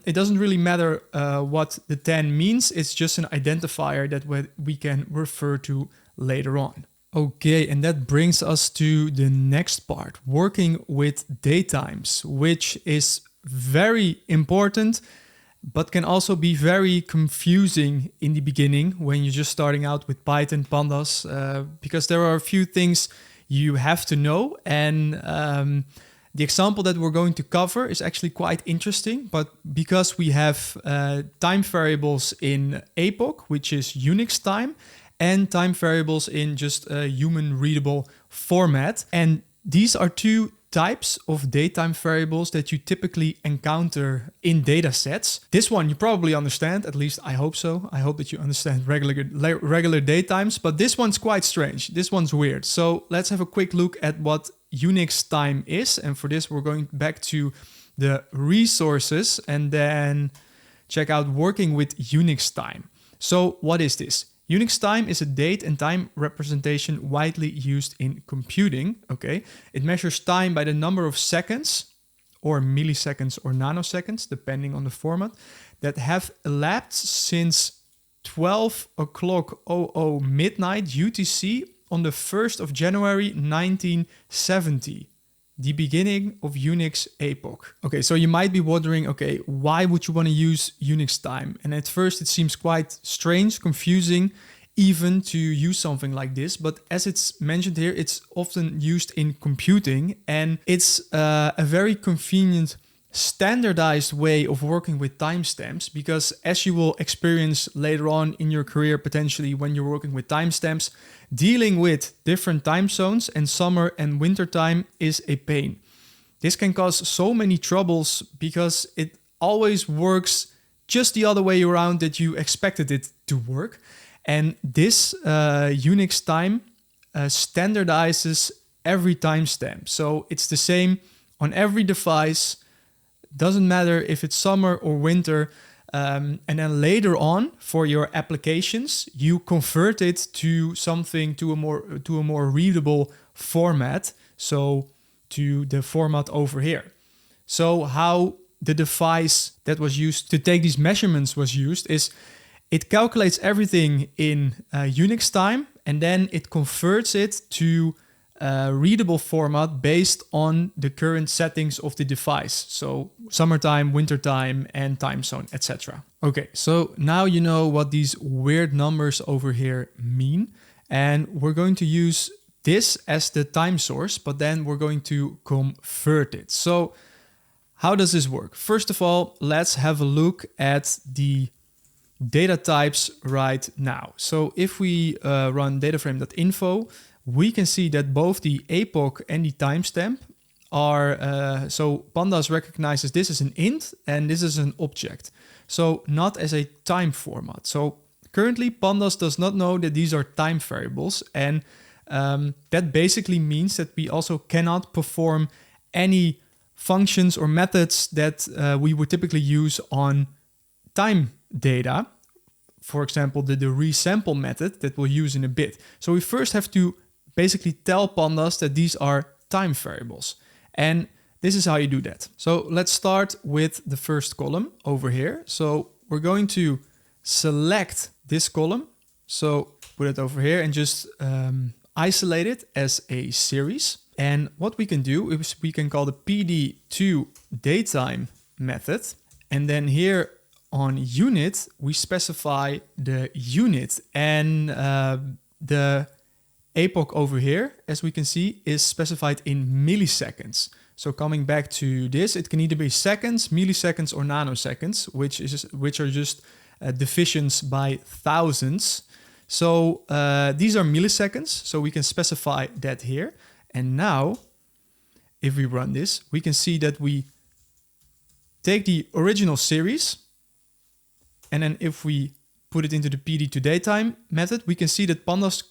it doesn't really matter what the 10 means. It's just an identifier that we can refer to later on. Okay, and that brings us to the next part, working with datetimes, which is very important, but can also be very confusing in the beginning when you're just starting out with Python, pandas, because there are a few things you have to know. And the example that we're going to cover is actually quite interesting, but because we have time variables in epoch, which is Unix time, and time variables in just a human readable format. And these are two types of datetime variables that you typically encounter in data sets. This one you probably understand, at least I hope so. I hope that you understand regular datetimes, but this one's quite strange. This one's weird. So let's have a quick look at what Unix time is. And for this, we're going back to the resources and then check out working with Unix time. So what is this? Unix time is a date and time representation widely used in computing. Okay, it measures time by the number of seconds or milliseconds or nanoseconds, depending on the format, that have elapsed since 12 o'clock 00 midnight UTC on the 1st of January 1970. The beginning of Unix epoch. Okay, so you might be wondering, okay, why would you want to use Unix time? And at first it seems quite strange, confusing, even to use something like this. But as it's mentioned here, it's often used in computing, and it's a very convenient, standardized way of working with timestamps, because as you will experience later on in your career, potentially when you're working with timestamps, dealing with different time zones and summer and winter time is a pain. This can cause so many troubles because it always works just the other way around that you expected it to work. And this Unix time standardizes every timestamp. So it's the same on every device. Doesn't matter if it's summer or winter. And then later on, for your applications, you convert it to something, to a more readable format. So to the format over here. So how the device that was used to take these measurements was used is it calculates everything in Unix time, and then it converts it to readable format based on the current settings of the device. So summertime, wintertime, and time zone, etc. Okay, so now you know what these weird numbers over here mean. And we're going to use this as the time source, but then we're going to convert it. So how does this work? First of all, let's have a look at the data types right now. So if we run dataframe.info, we can see that both the epoch and the timestamp are, so pandas recognizes this as an int and this is an object. So not as a time format. So currently pandas does not know that these are time variables, and that basically means that we also cannot perform any functions or methods that we would typically use on time data. For example, the resample method that we'll use in a bit. So we first have to basically tell pandas that these are time variables. And this is how you do that. So let's start with the first column over here. So we're going to select this column. So put it over here and just isolate it as a series. And what we can do is we can call the pd2datetime method. And then here on unit, we specify the unit, and the epoch over here, as we can see, is specified in milliseconds. So coming back to this, it can either be seconds, milliseconds, or nanoseconds, which are just divisions by thousands. So these are milliseconds, so we can specify that here. And now, if we run this, we can see that we take the original series, and then if we put it into the pd2datetime method, we can see that pandas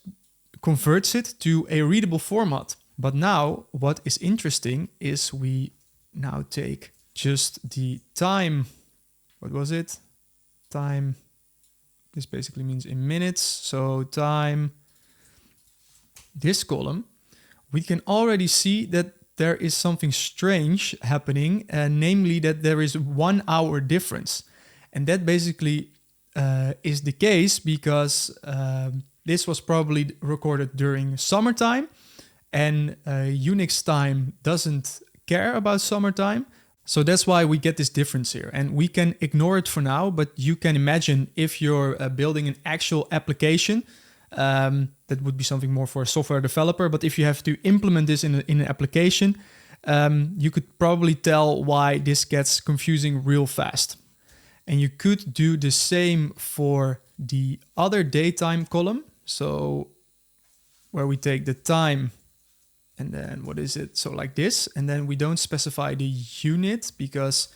converts it to a readable format. But now what is interesting is we now take just the time, what was it? Time, this basically means in minutes. So time, this column, we can already see that there is something strange happening, namely that there is 1 hour difference. And that basically is the case because this was probably recorded during summertime, and Unix time doesn't care about summertime. So that's why we get this difference here. And we can ignore it for now, but you can imagine if you're building an actual application, that would be something more for a software developer. But if you have to implement this in an application, you could probably tell why this gets confusing real fast. And you could do the same for the other datetime column. So where we take the time and then what is it? So like this, and then we don't specify the unit because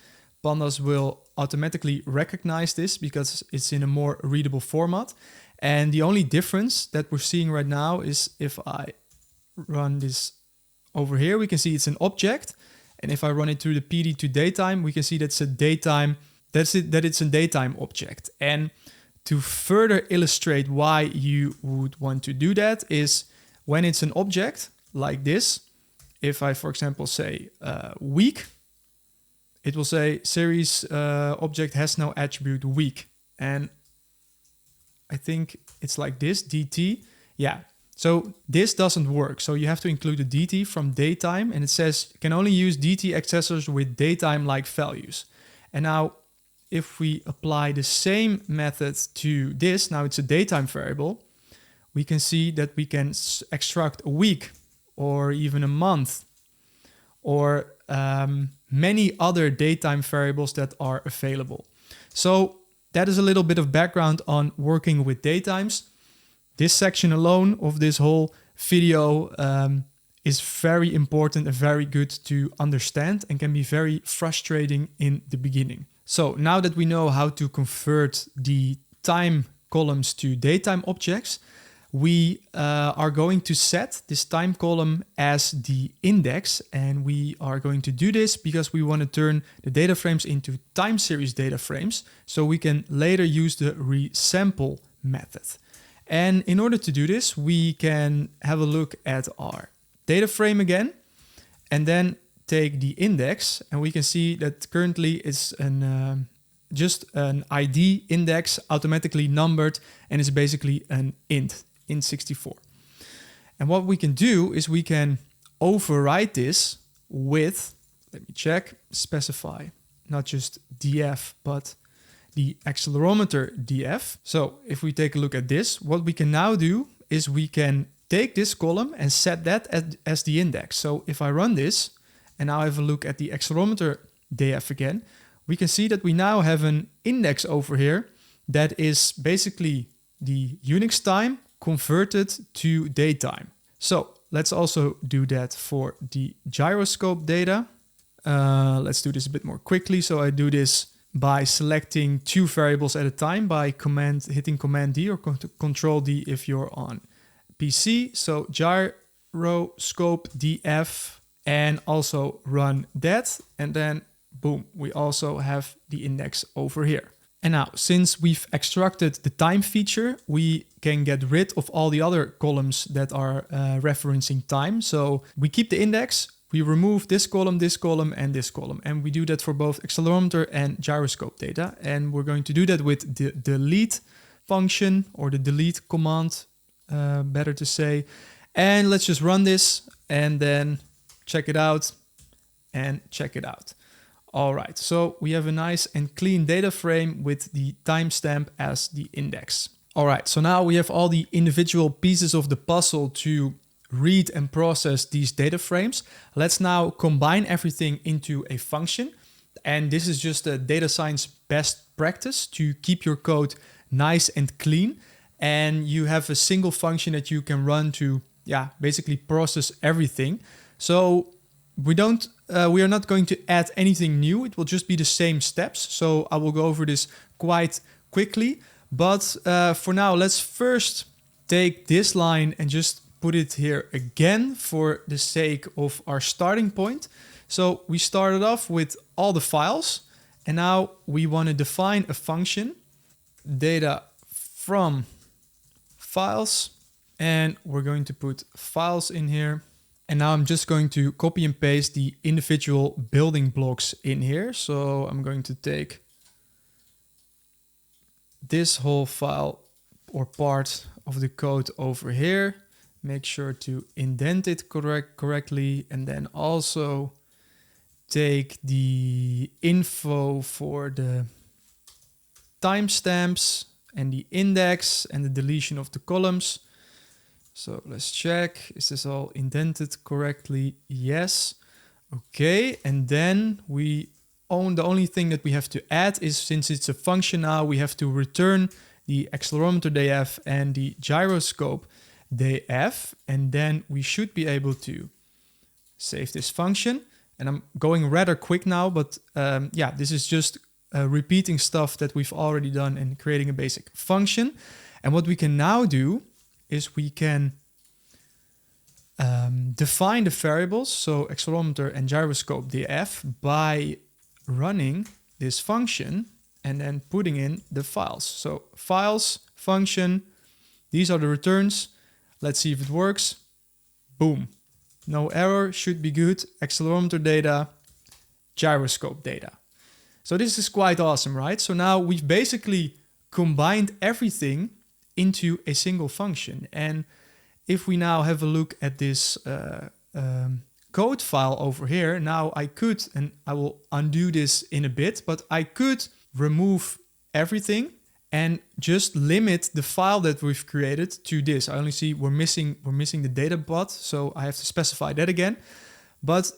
pandas will automatically recognize this because it's in a more readable format. And the only difference that we're seeing right now is if I run this over here, we can see it's an object. And if I run it through the pd2datetime, we can see that's a datetime. That it's a datetime object. And to further illustrate why you would want to do that is when it's an object like this, if I, for example, say week, it will say series object has no attribute week. And I think it's like this, dt. Yeah, so this doesn't work. So you have to include a dt from datetime, and it says can only use dt accessors with datetime-like values. And now, if we apply the same method to this, now it's a datetime variable, we can see that we can extract a week or even a month or many other datetime variables that are available. So that is a little bit of background on working with datetimes. This section alone of this whole video is very important and very good to understand and can be very frustrating in the beginning. So now that we know how to convert the time columns to datetime objects, we are going to set this time column as the index. And we are going to do this because we want to turn the data frames into time series data frames so we can later use the resample method. And in order to do this, we can have a look at our data frame again and then take the index, and we can see that currently it's just an ID index automatically numbered, and it's basically an int 64. And what we can do is we can override this with, let me check, specify not just df but the accelerometer df. So if we take a look at this, what we can now do is we can take this column and set that as the index. So if I run this and now have a look at the accelerometer df again, we can see that we now have an index over here that is basically the Unix time converted to datetime. So let's also do that for the gyroscope data. Let's do this a bit more quickly. So I do this by selecting 2 variables at a time by hitting Command D or Control D if you're on PC. So gyroscope df and also run that, and then boom, we also have the index over here. And now, since we've extracted the time feature, we can get rid of all the other columns that are referencing time. So we keep the index, we remove this column, and this column. And we do that for both accelerometer and gyroscope data. And we're going to do that with the delete function, or the delete command, better to say. And let's just run this and then check it out and check it out. All right, so we have a nice and clean data frame with the timestamp as the index. All right, so now we have all the individual pieces of the puzzle to read and process these data frames. Let's now combine everything into a function. And this is just a data science best practice to keep your code nice and clean. And you have a single function that you can run to, basically process everything. So we are not going to add anything new. It will just be the same steps. So I will go over this quite quickly. But for now, let's first take this line and just put it here again for the sake of our starting point. So we started off with all the files, and now we want to define a function, data from files, and we're going to put files in here. And now I'm just going to copy and paste the individual building blocks in here. So I'm going to take this whole file or part of the code over here, make sure to indent it correctly, and then also take the info for the timestamps and the index and the deletion of the columns. So let's check, is this all indented correctly? Yes. Okay, and then the only thing that we have to add is, since it's a function now, we have to return the accelerometer df and the gyroscope df, and then we should be able to save this function. And I'm going rather quick now, but this is just repeating stuff that we've already done and creating a basic function. And what we can now do is we can define the variables, so accelerometer and gyroscope df, by running this function and then putting in the files. So files, function, these are the returns. Let's see if it works. Boom. No error, should be good. Accelerometer data, gyroscope data. So this is quite awesome, right? So now we've basically combined everything into a single function. And if we now have a look at this code file over here, now I could, and I will undo this in a bit, but I could remove everything and just limit the file that we've created to this. I only see we're missing the data bot, so I have to specify that again. But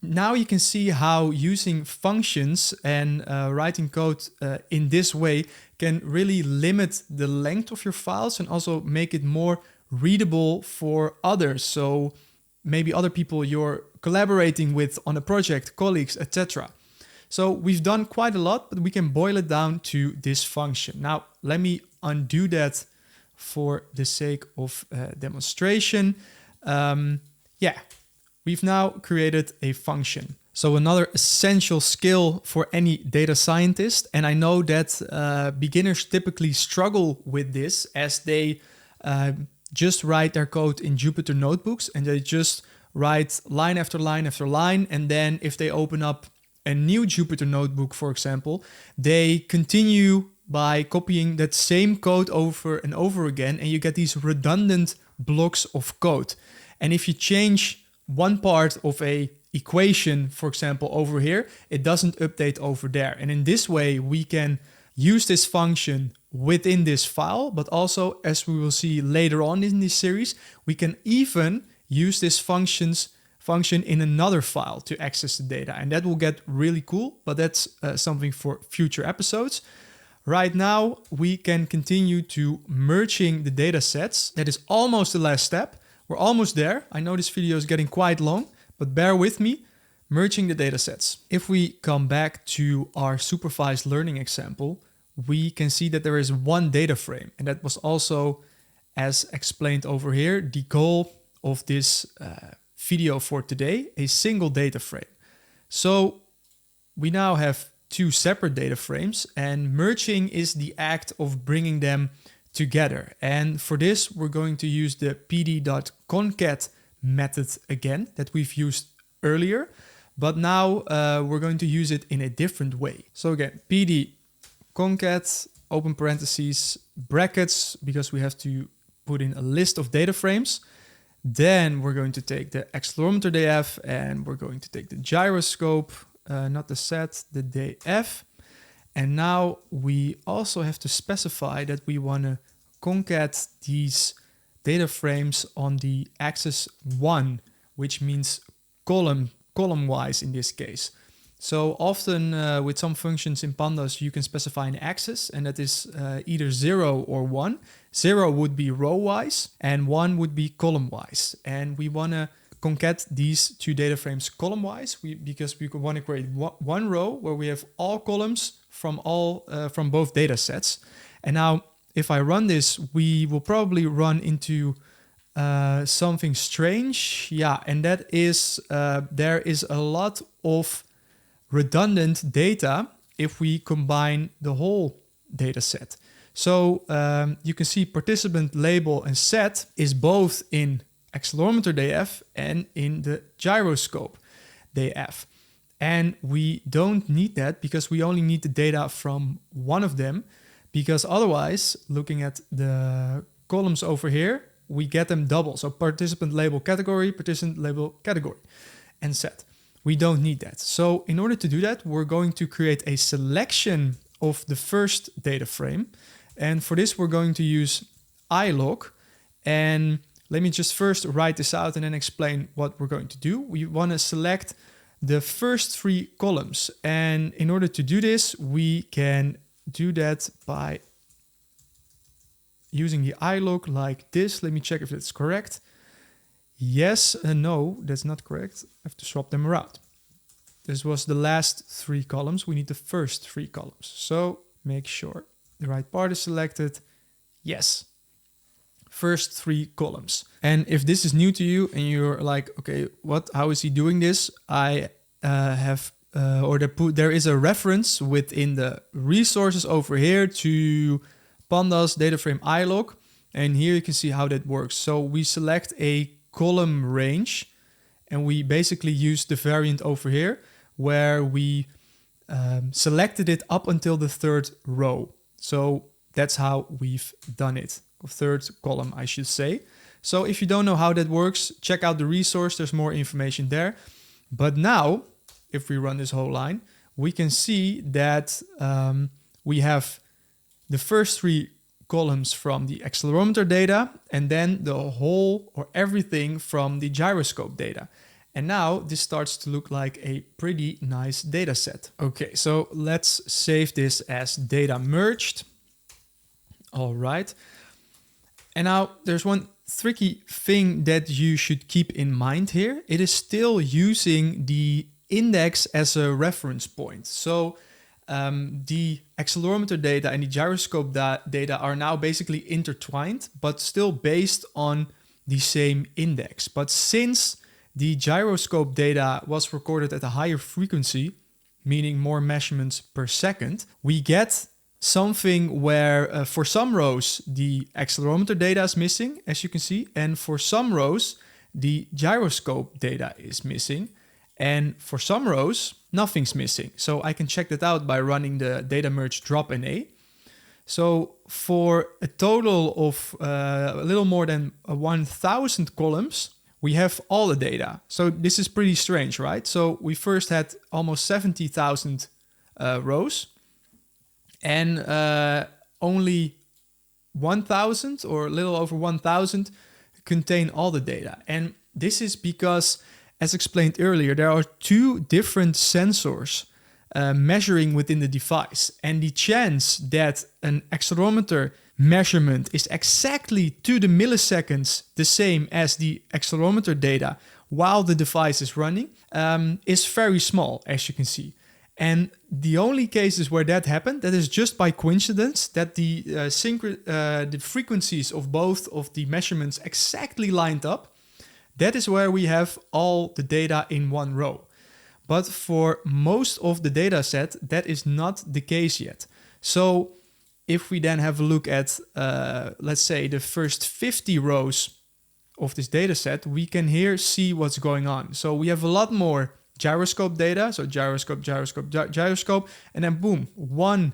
now you can see how using functions and writing code in this way can really limit the length of your files and also make it more readable for others. So maybe other people you're collaborating with on a project, colleagues, etc. So we've done quite a lot, but we can boil it down to this function. Now, let me undo that for the sake of demonstration. We've now created a function. So another essential skill for any data scientist, and I know that beginners typically struggle with this as they just write their code in Jupyter notebooks and they just write line after line after line. And then if they open up a new Jupyter notebook, for example, they continue by copying that same code over and over again, and you get these redundant blocks of code. And if you change one part of a equation, for example, over here, it doesn't update over there. And in this way, we can use this function within this file, but also, as we will see later on in this series, we can even use this function in another file to access the data. And that will get really cool, but that's something for future episodes. Right now, we can continue to merging the data sets. That is almost the last step. We're almost there. I know this video is getting quite long, but bear with me. Merging the data sets. If we come back to our supervised learning example, we can see that there is one data frame. And that was also, as explained over here, the goal of this video for today, a single data frame. So we now have two separate data frames, and merging is the act of bringing them together. And for this, we're going to use the pd.concat method again that we've used earlier. But now we're going to use it in a different way. So again, pd concat, open parentheses, brackets, because we have to put in a list of data frames. Then we're going to take the accelerometer df, and we're going to take the gyroscope, not the set, the df. And now we also have to specify that we want to concat these data frames on the axis 1, which means column-wise in this case. So often with some functions in pandas, you can specify an axis, and that is either 0 or 1. 0 would be row-wise, and 1 would be column-wise. And we want to concat these two data frames column-wise because we want to create one row where we have all columns from both data sets. And now, if I run this, we will probably run into something strange. Yeah, and that is there is a lot of redundant data if we combine the whole data set. So you can see participant label and set is both in accelerometer df and in the gyroscope df. And we don't need that because we only need the data from one of them, because otherwise, looking at the columns over here, we get them double. So participant label category, and set. We don't need that. So in order to do that, we're going to create a selection of the first data frame. And for this, we're going to use ilog. And let me just first write this out and then explain what we're going to do. We want to select the first 3 columns. And in order to do this, we can do that by using the ilog like this. Let me check if it's correct. Yes, no, that's not correct. I have to swap them around. This was the last 3 columns. We need the first 3 columns. So make sure the right part is selected. Yes. First 3 columns. And if this is new to you and you're like, okay, how is he doing this? I there is a reference within the resources over here to pandas DataFrame ilog. And here you can see how that works. So we select a column range, and we basically use the variant over here where we selected it up until the 3rd row. So that's how we've done it, or 3rd column, I should say. So if you don't know how that works, check out the resource. There's more information there. But now, if we run this whole line, we can see that we have the first 3 columns from the accelerometer data, and then the whole or everything from the gyroscope data. And now this starts to look like a pretty nice data set. Okay, so let's save this as data merged. All right. And now there's one tricky thing that you should keep in mind here. It is still using the index as a reference point. So the accelerometer data and the gyroscope data are now basically intertwined, but still based on the same index. But since the gyroscope data was recorded at a higher frequency, meaning more measurements per second, we get something where for some rows, the accelerometer data is missing, as you can see, and for some rows, the gyroscope data is missing. And for some rows, nothing's missing. So I can check that out by running the data merge drop NA. So for a total of a little more than 1,000 columns, we have all the data. So this is pretty strange, right? So we first had almost 70,000 rows. and only 1,000 or a little over 1,000 contain all the data. And this is because, as explained earlier, there are two different sensors measuring within the device. And the chance that an accelerometer measurement is exactly to the milliseconds the same as the accelerometer data while the device is running is very small, as you can see. And the only cases where that happened, that is just by coincidence, that the frequencies of both of the measurements exactly lined up. That is where we have all the data in one row. But for most of the data set, that is not the case yet. So if we then have a look at, let's say, the first 50 rows of this data set, we can here see what's going on. So we have a lot more gyroscope data, so gyroscope, gyroscope, and then boom, one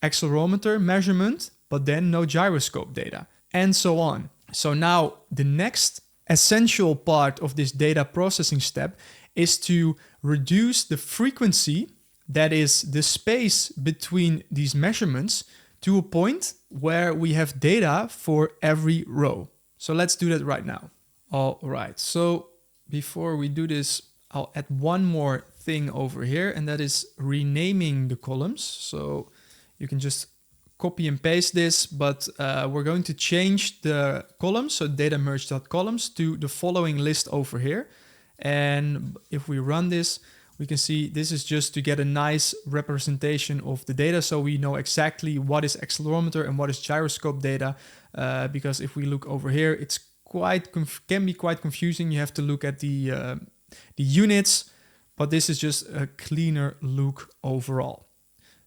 accelerometer measurement, but then no gyroscope data, and so on. So now the next essential part of this data processing step is to reduce the frequency, that is the space between these measurements, to a point where we have data for every row. So let's do that right now. All right, so before we do this, I'll add one more thing over here, and that is renaming the columns. So you can just copy and paste this, but we're going to change the columns, so data merge.columns, to the following list over here. And if we run this, we can see this is just to get a nice representation of the data, so we know exactly what is accelerometer and what is gyroscope data, because if we look over here, it's can be quite confusing. You have to look at the units, but this is just a cleaner look overall.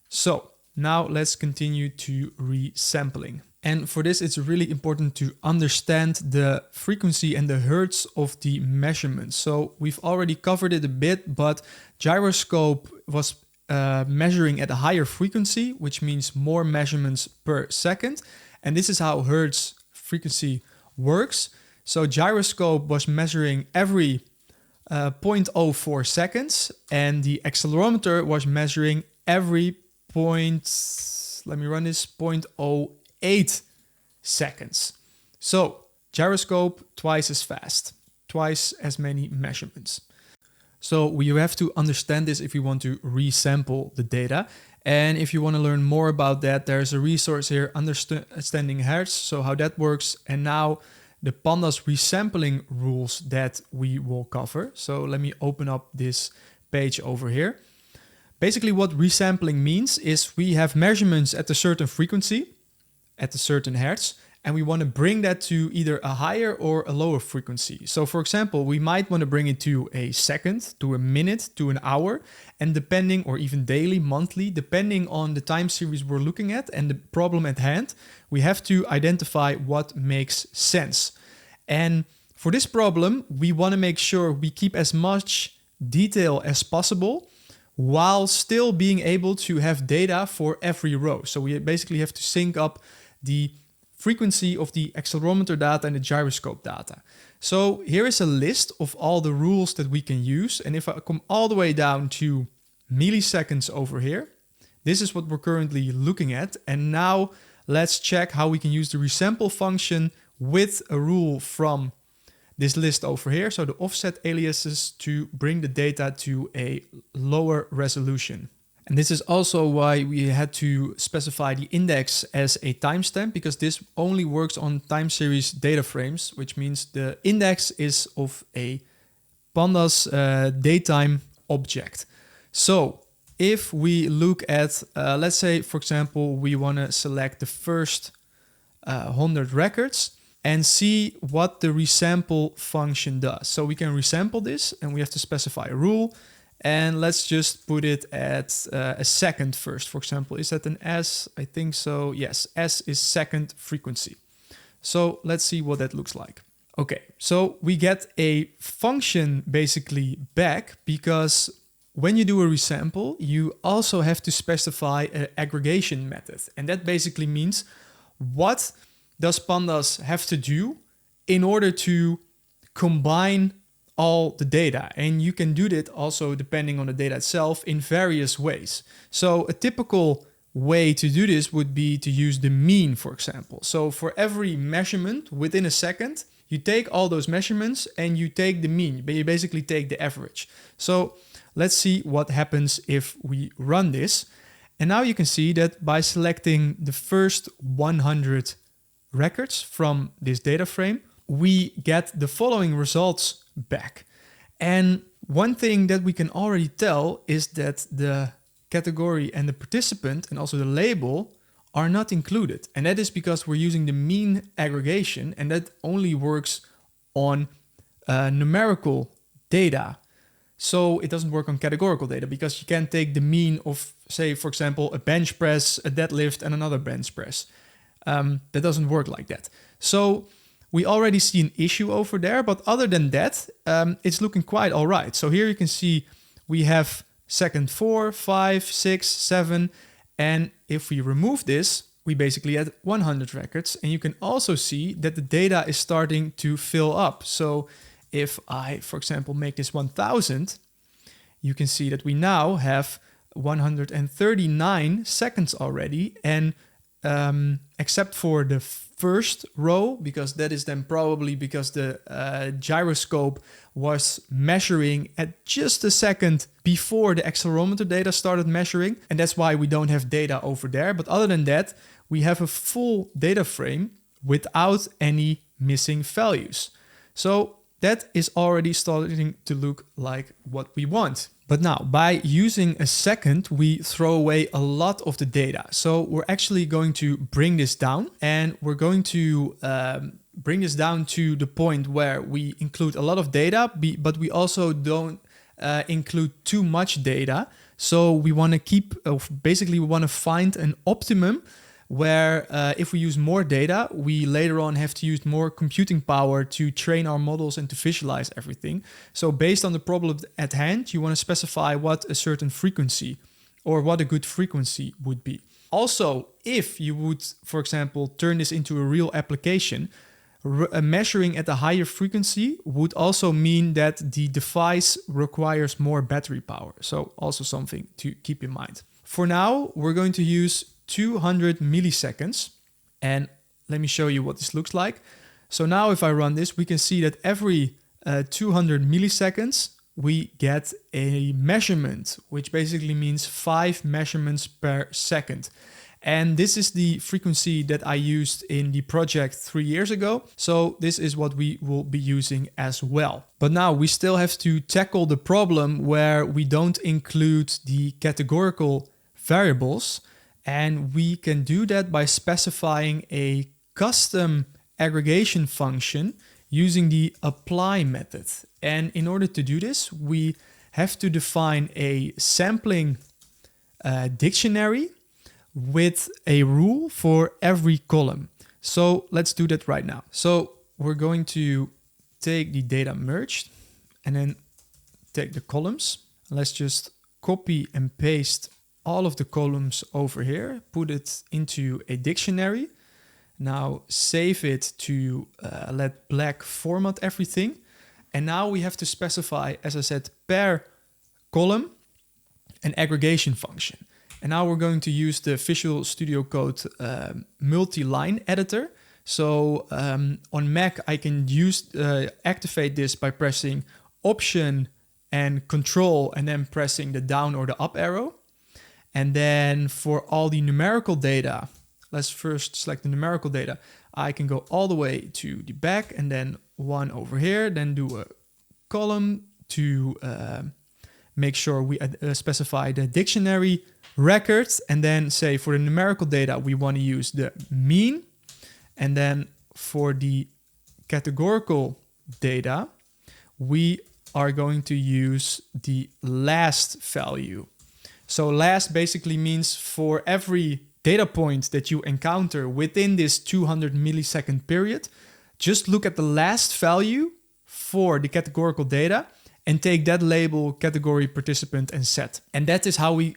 So now let's continue to resampling. And for this, it's really important to understand the frequency and the hertz of the measurements. So we've already covered it a bit, but gyroscope was measuring at a higher frequency, which means more measurements per second. And this is how hertz frequency works. So gyroscope was measuring every 0.04 seconds, and the accelerometer was measuring every 0.08 seconds. So gyroscope twice as fast, twice as many measurements. So we have to understand this if we want to resample the data. And if you want to learn more about that, there's a resource here, Understanding Hertz, so how that works. And now the pandas resampling rules that we will cover. So let me open up this page over here. Basically what resampling means is we have measurements at a certain frequency, at a certain hertz, and we want to bring that to either a higher or a lower frequency. So for example, we might want to bring it to a second, to a minute, to an hour, and depending, or even daily, monthly, depending on the time series we're looking at and the problem at hand, we have to identify what makes sense. And for this problem, we want to make sure we keep as much detail as possible while still being able to have data for every row. So we basically have to sync up the frequency of the accelerometer data and the gyroscope data. So here is a list of all the rules that we can use. And if I come all the way down to milliseconds over here, this is what we're currently looking at. And now let's check how we can use the resample function with a rule from this list over here, so the offset aliases, to bring the data to a lower resolution. And this is also why we had to specify the index as a timestamp, because this only works on time series data frames, which means the index is of a pandas datetime object. So if we look at, let's say, for example, we want to select the first 100 records and see what the resample function does. So we can resample this, and we have to specify a rule. And let's just put it at a second first. For example, is that an S? I think so. Yes, S is second frequency. So let's see what that looks like. Okay, so we get a function basically back, because when you do a resample, you also have to specify an aggregation method. And that basically means, what does pandas have to do in order to combine all the data? And you can do that also, depending on the data itself, in various ways. So a typical way to do this would be to use the mean, for example. So for every measurement within a second, you take all those measurements and you take the mean, but you basically take the average. So let's see what happens if we run this. And now you can see that by selecting the first 100 records from this data frame, we get the following results back. And one thing that we can already tell is that the category and the participant and also the label are not included. And that is because we're using the mean aggregation, and that only works on numerical data. So it doesn't work on categorical data, because you can't take the mean of, say, for example, a bench press, a deadlift, and another bench press. That doesn't work like that. So we already see an issue over there, but other than that, it's looking quite all right. So here you can see we have second 4, 5, 6, 7. And if we remove this, we basically had 100 records. And you can also see that the data is starting to fill up. So if I, for example, make this 1000, you can see that we now have 139 seconds already. And except for the first row, because that is then probably because the gyroscope was measuring at just a second before the accelerometer data started measuring. And that's why we don't have data over there. But other than that, we have a full data frame without any missing values. So that is already starting to look like what we want. But now, by using a second, we throw away a lot of the data. So we're actually going to bring this down, and we're going to bring this down to the point where we include a lot of data, but we also don't include too much data. So we want to keep, basically we want to find an optimum where if we use more data, we later on have to use more computing power to train our models and to visualize everything. So based on the problem at hand, you want to specify what a certain frequency or what a good frequency would be. Also, if you would, for example, turn this into a real application, measuring at a higher frequency would also mean that the device requires more battery power. So also something to keep in mind. For now, we're going to use 200 milliseconds. And let me show you what this looks like. So now if I run this, we can see that every 200 milliseconds, we get a measurement, which basically means 5 measurements per second. And this is the frequency that I used in the project 3 years ago. So this is what we will be using as well. But now we still have to tackle the problem where we don't include the categorical variables. And we can do that by specifying a custom aggregation function using the apply method. And in order to do this, we have to define a sampling dictionary with a rule for every column. So let's do that right now. So we're going to take the data merged and then take the columns. Let's just copy and paste all of the columns over here, put it into a dictionary. Now save it to let Black format everything. And now we have to specify, as I said, per column an aggregation function. And now we're going to use the Visual Studio Code multi-line editor. So on Mac, I can activate this by pressing Option and Control and then pressing the down or the up arrow. And then for all the numerical data, let's first select the numerical data. I can go all the way to the back and then one over here, then do a column to make sure we specify the dictionary records. And then say for the numerical data, we want to use the mean. And then for the categorical data, we are going to use the last value. So last basically means for every data point that you encounter within this 200 millisecond period, just look at the last value for the categorical data and take that label, category, participant, and set. And that is how we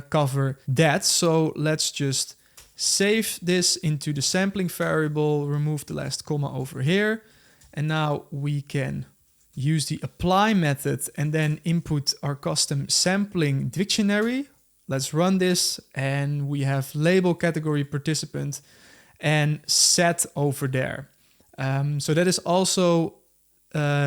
cover that. So let's just save this into the sampling variable, remove the last comma over here. And now we can use the apply method and then input our custom sampling dictionary let's run this, and we have label category participant and set over there. So that is also,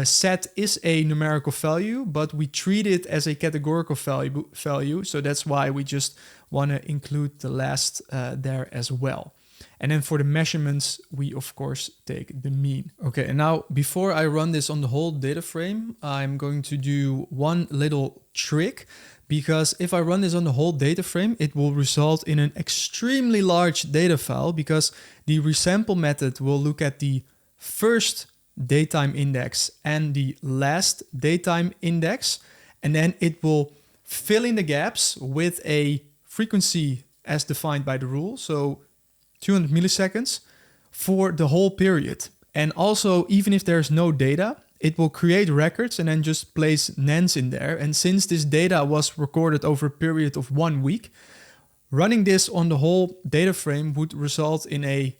set is a numerical value, but we treat it as a categorical value. So that's why we just want to include the last there as well. And then for the measurements, we of course take the mean. Okay, and now before I run this on the whole data frame, I'm going to do one little trick, because if I run this on the whole data frame, it will result in an extremely large data file, because the resample method will look at the first datetime index and the last datetime index, and then it will fill in the gaps with a frequency as defined by the rule. So 200 milliseconds for the whole period. And also, even if there's no data, it will create records and then just place nans in there. And since this data was recorded over a period of 1 week, running this on the whole data frame would result in a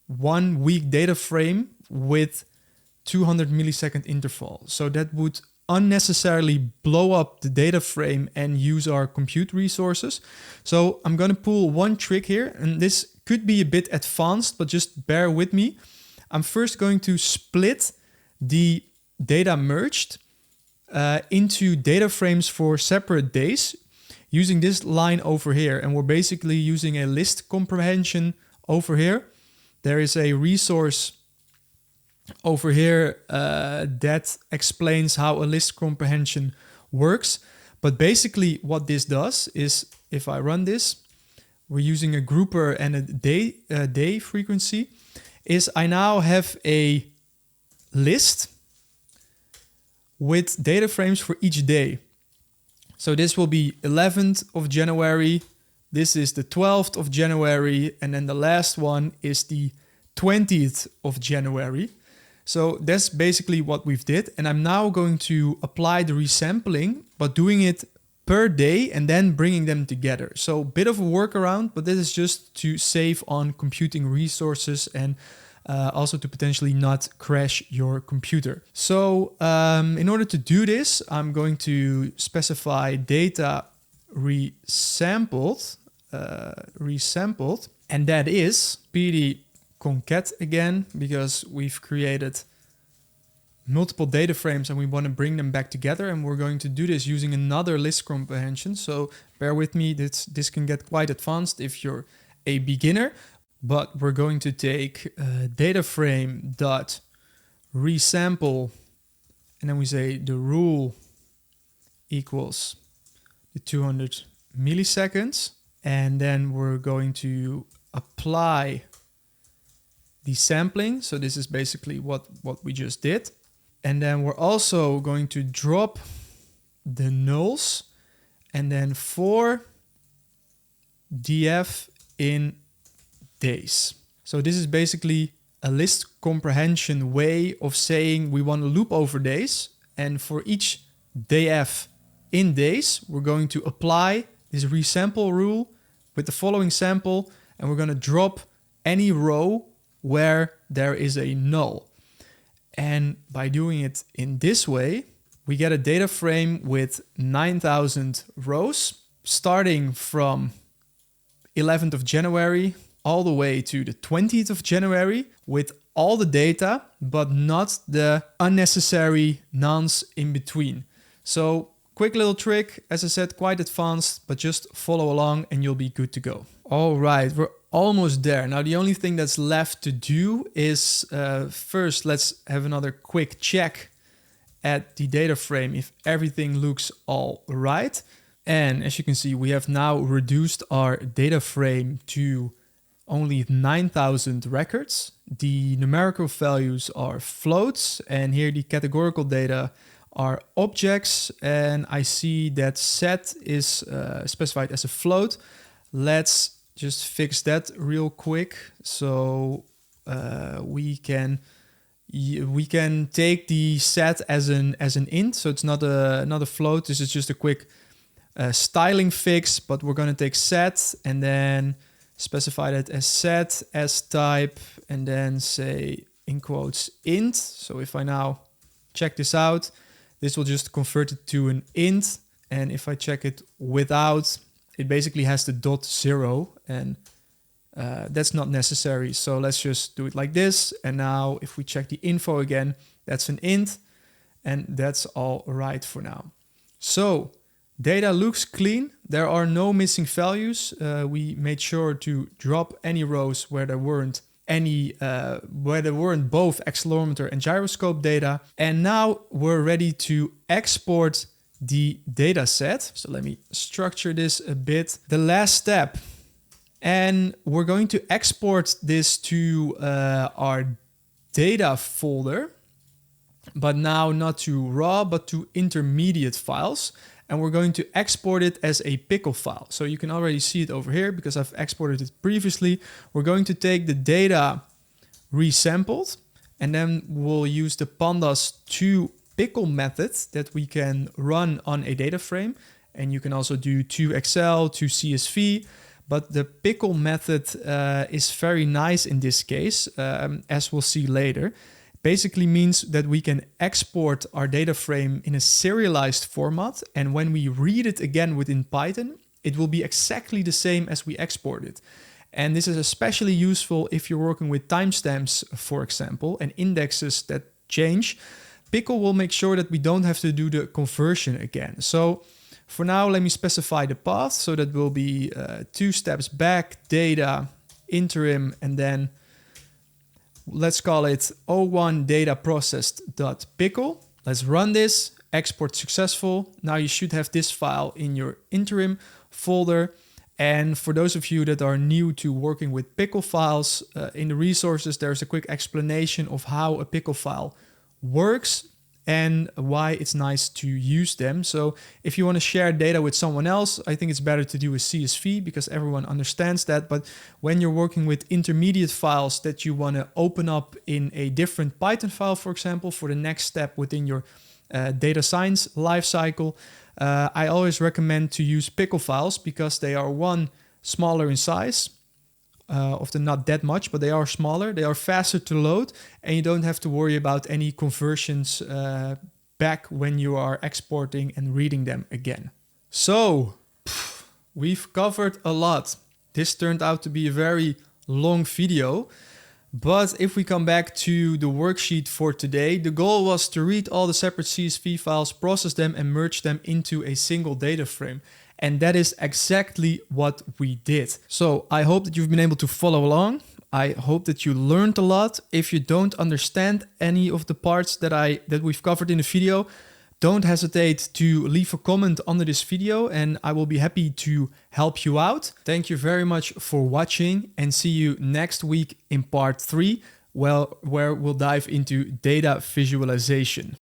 1 week data frame with 200 millisecond interval. So that would unnecessarily blow up the data frame and use our compute resources. So I'm going to pull one trick here, and this could be a bit advanced, but just bear with me. I'm first going to split the data merged into data frames for separate days using this line over here. And we're basically using a list comprehension over here. There is a resource over here that explains how a list comprehension works. But basically what this does is, if I run this, we're using a grouper and a day frequency, is I now have a list with data frames for each day. So this will be 11th of January, this is the 12th of January, and then the last one is the 20th of January. So that's basically what we've did. And I'm now going to apply the resampling, but doing it per day and then bringing them together. So a bit of a workaround, but this is just to save on computing resources and also to potentially not crash your computer. So in order to do this, I'm going to specify data resampled, and that is pd concat again, because we've created multiple data frames and we want to bring them back together, and we're going to do this using another list comprehension. So bear with me, this can get quite advanced if you're a beginner, but we're going to take DataFrame dot resample, and then we say the rule equals the 200 milliseconds, and then we're going to apply the sampling. So this is basically what we just did. And then we're also going to drop the nulls, and then for df in days. So this is basically a list comprehension way of saying we want to loop over days, and for each df in days, we're going to apply this resample rule with the following sample, and we're going to drop any row where there is a null. And by doing it in this way, we get a data frame with 9,000 rows, starting from 11th of January all the way to the 20th of January, with all the data, but not the unnecessary nonce in between. So quick little trick, as I said, quite advanced, but just follow along and you'll be good to go. All right, we're almost there. Now the only thing that's left to do is first let's have another quick check at the data frame if everything looks all right. And as you can see, we have now reduced our data frame to only 9,000 records. The numerical values are floats, and here the categorical data are objects, and I see that set is specified as a float. Let's just fix that real quick. So we can take the set as an int, so it's not a float. This is just a quick styling fix, but we're going to take set and then specify that as set as type, and then say in quotes int. So if I now check this out, this will just convert it to an int. And if I check it without it basically has the .0, and that's not necessary. So let's just do it like this. And now if we check the info again, that's an int, and that's all right for now. So data looks clean. There are no missing values. We made sure to drop any rows where there weren't both accelerometer and gyroscope data. And now we're ready to export the data set. So let me structure this a bit. The last step, and we're going to export this to our data folder, but now not to raw, but to intermediate files. And we're going to export it as a pickle file. So you can already see it over here because I've exported it previously. We're going to take the data resampled, and then we'll use the pandas2 pickle method that we can run on a data frame. And you can also do to Excel, to CSV, but the pickle method is very nice in this case, as we'll see later. Basically means that we can export our data frame in a serialized format, and when we read it again within Python, it will be exactly the same as we exported. And this is especially useful if you're working with timestamps, for example, and indexes that change. Pickle will make sure that we don't have to do the conversion again. So for now, let me specify the path. So that will be 2 steps back, data, interim, and then let's call it o1 data processed.pickle. Let's run this, export successful. Now you should have this file in your interim folder. And for those of you that are new to working with pickle files, in the resources, there's a quick explanation of how a pickle file works and why it's nice to use them. So if you want to share data with someone else, I think it's better to do a CSV because everyone understands that. But when you're working with intermediate files that you want to open up in a different Python file, for example, for the next step within your data science lifecycle, I always recommend to use pickle files because they are, one, smaller in size, often not that much, but they are smaller, they are faster to load, and you don't have to worry about any conversions back when you are exporting and reading them again. So, we've covered a lot. This turned out to be a very long video, but if we come back to the worksheet for today, the goal was to read all the separate CSV files, process them, and merge them into a single data frame. And that is exactly what we did. So I hope that you've been able to follow along. I hope that you learned a lot. If you don't understand any of the parts that we've covered in the video, don't hesitate to leave a comment under this video and I will be happy to help you out. Thank you very much for watching and see you next week in part 3, where we'll dive into data visualization.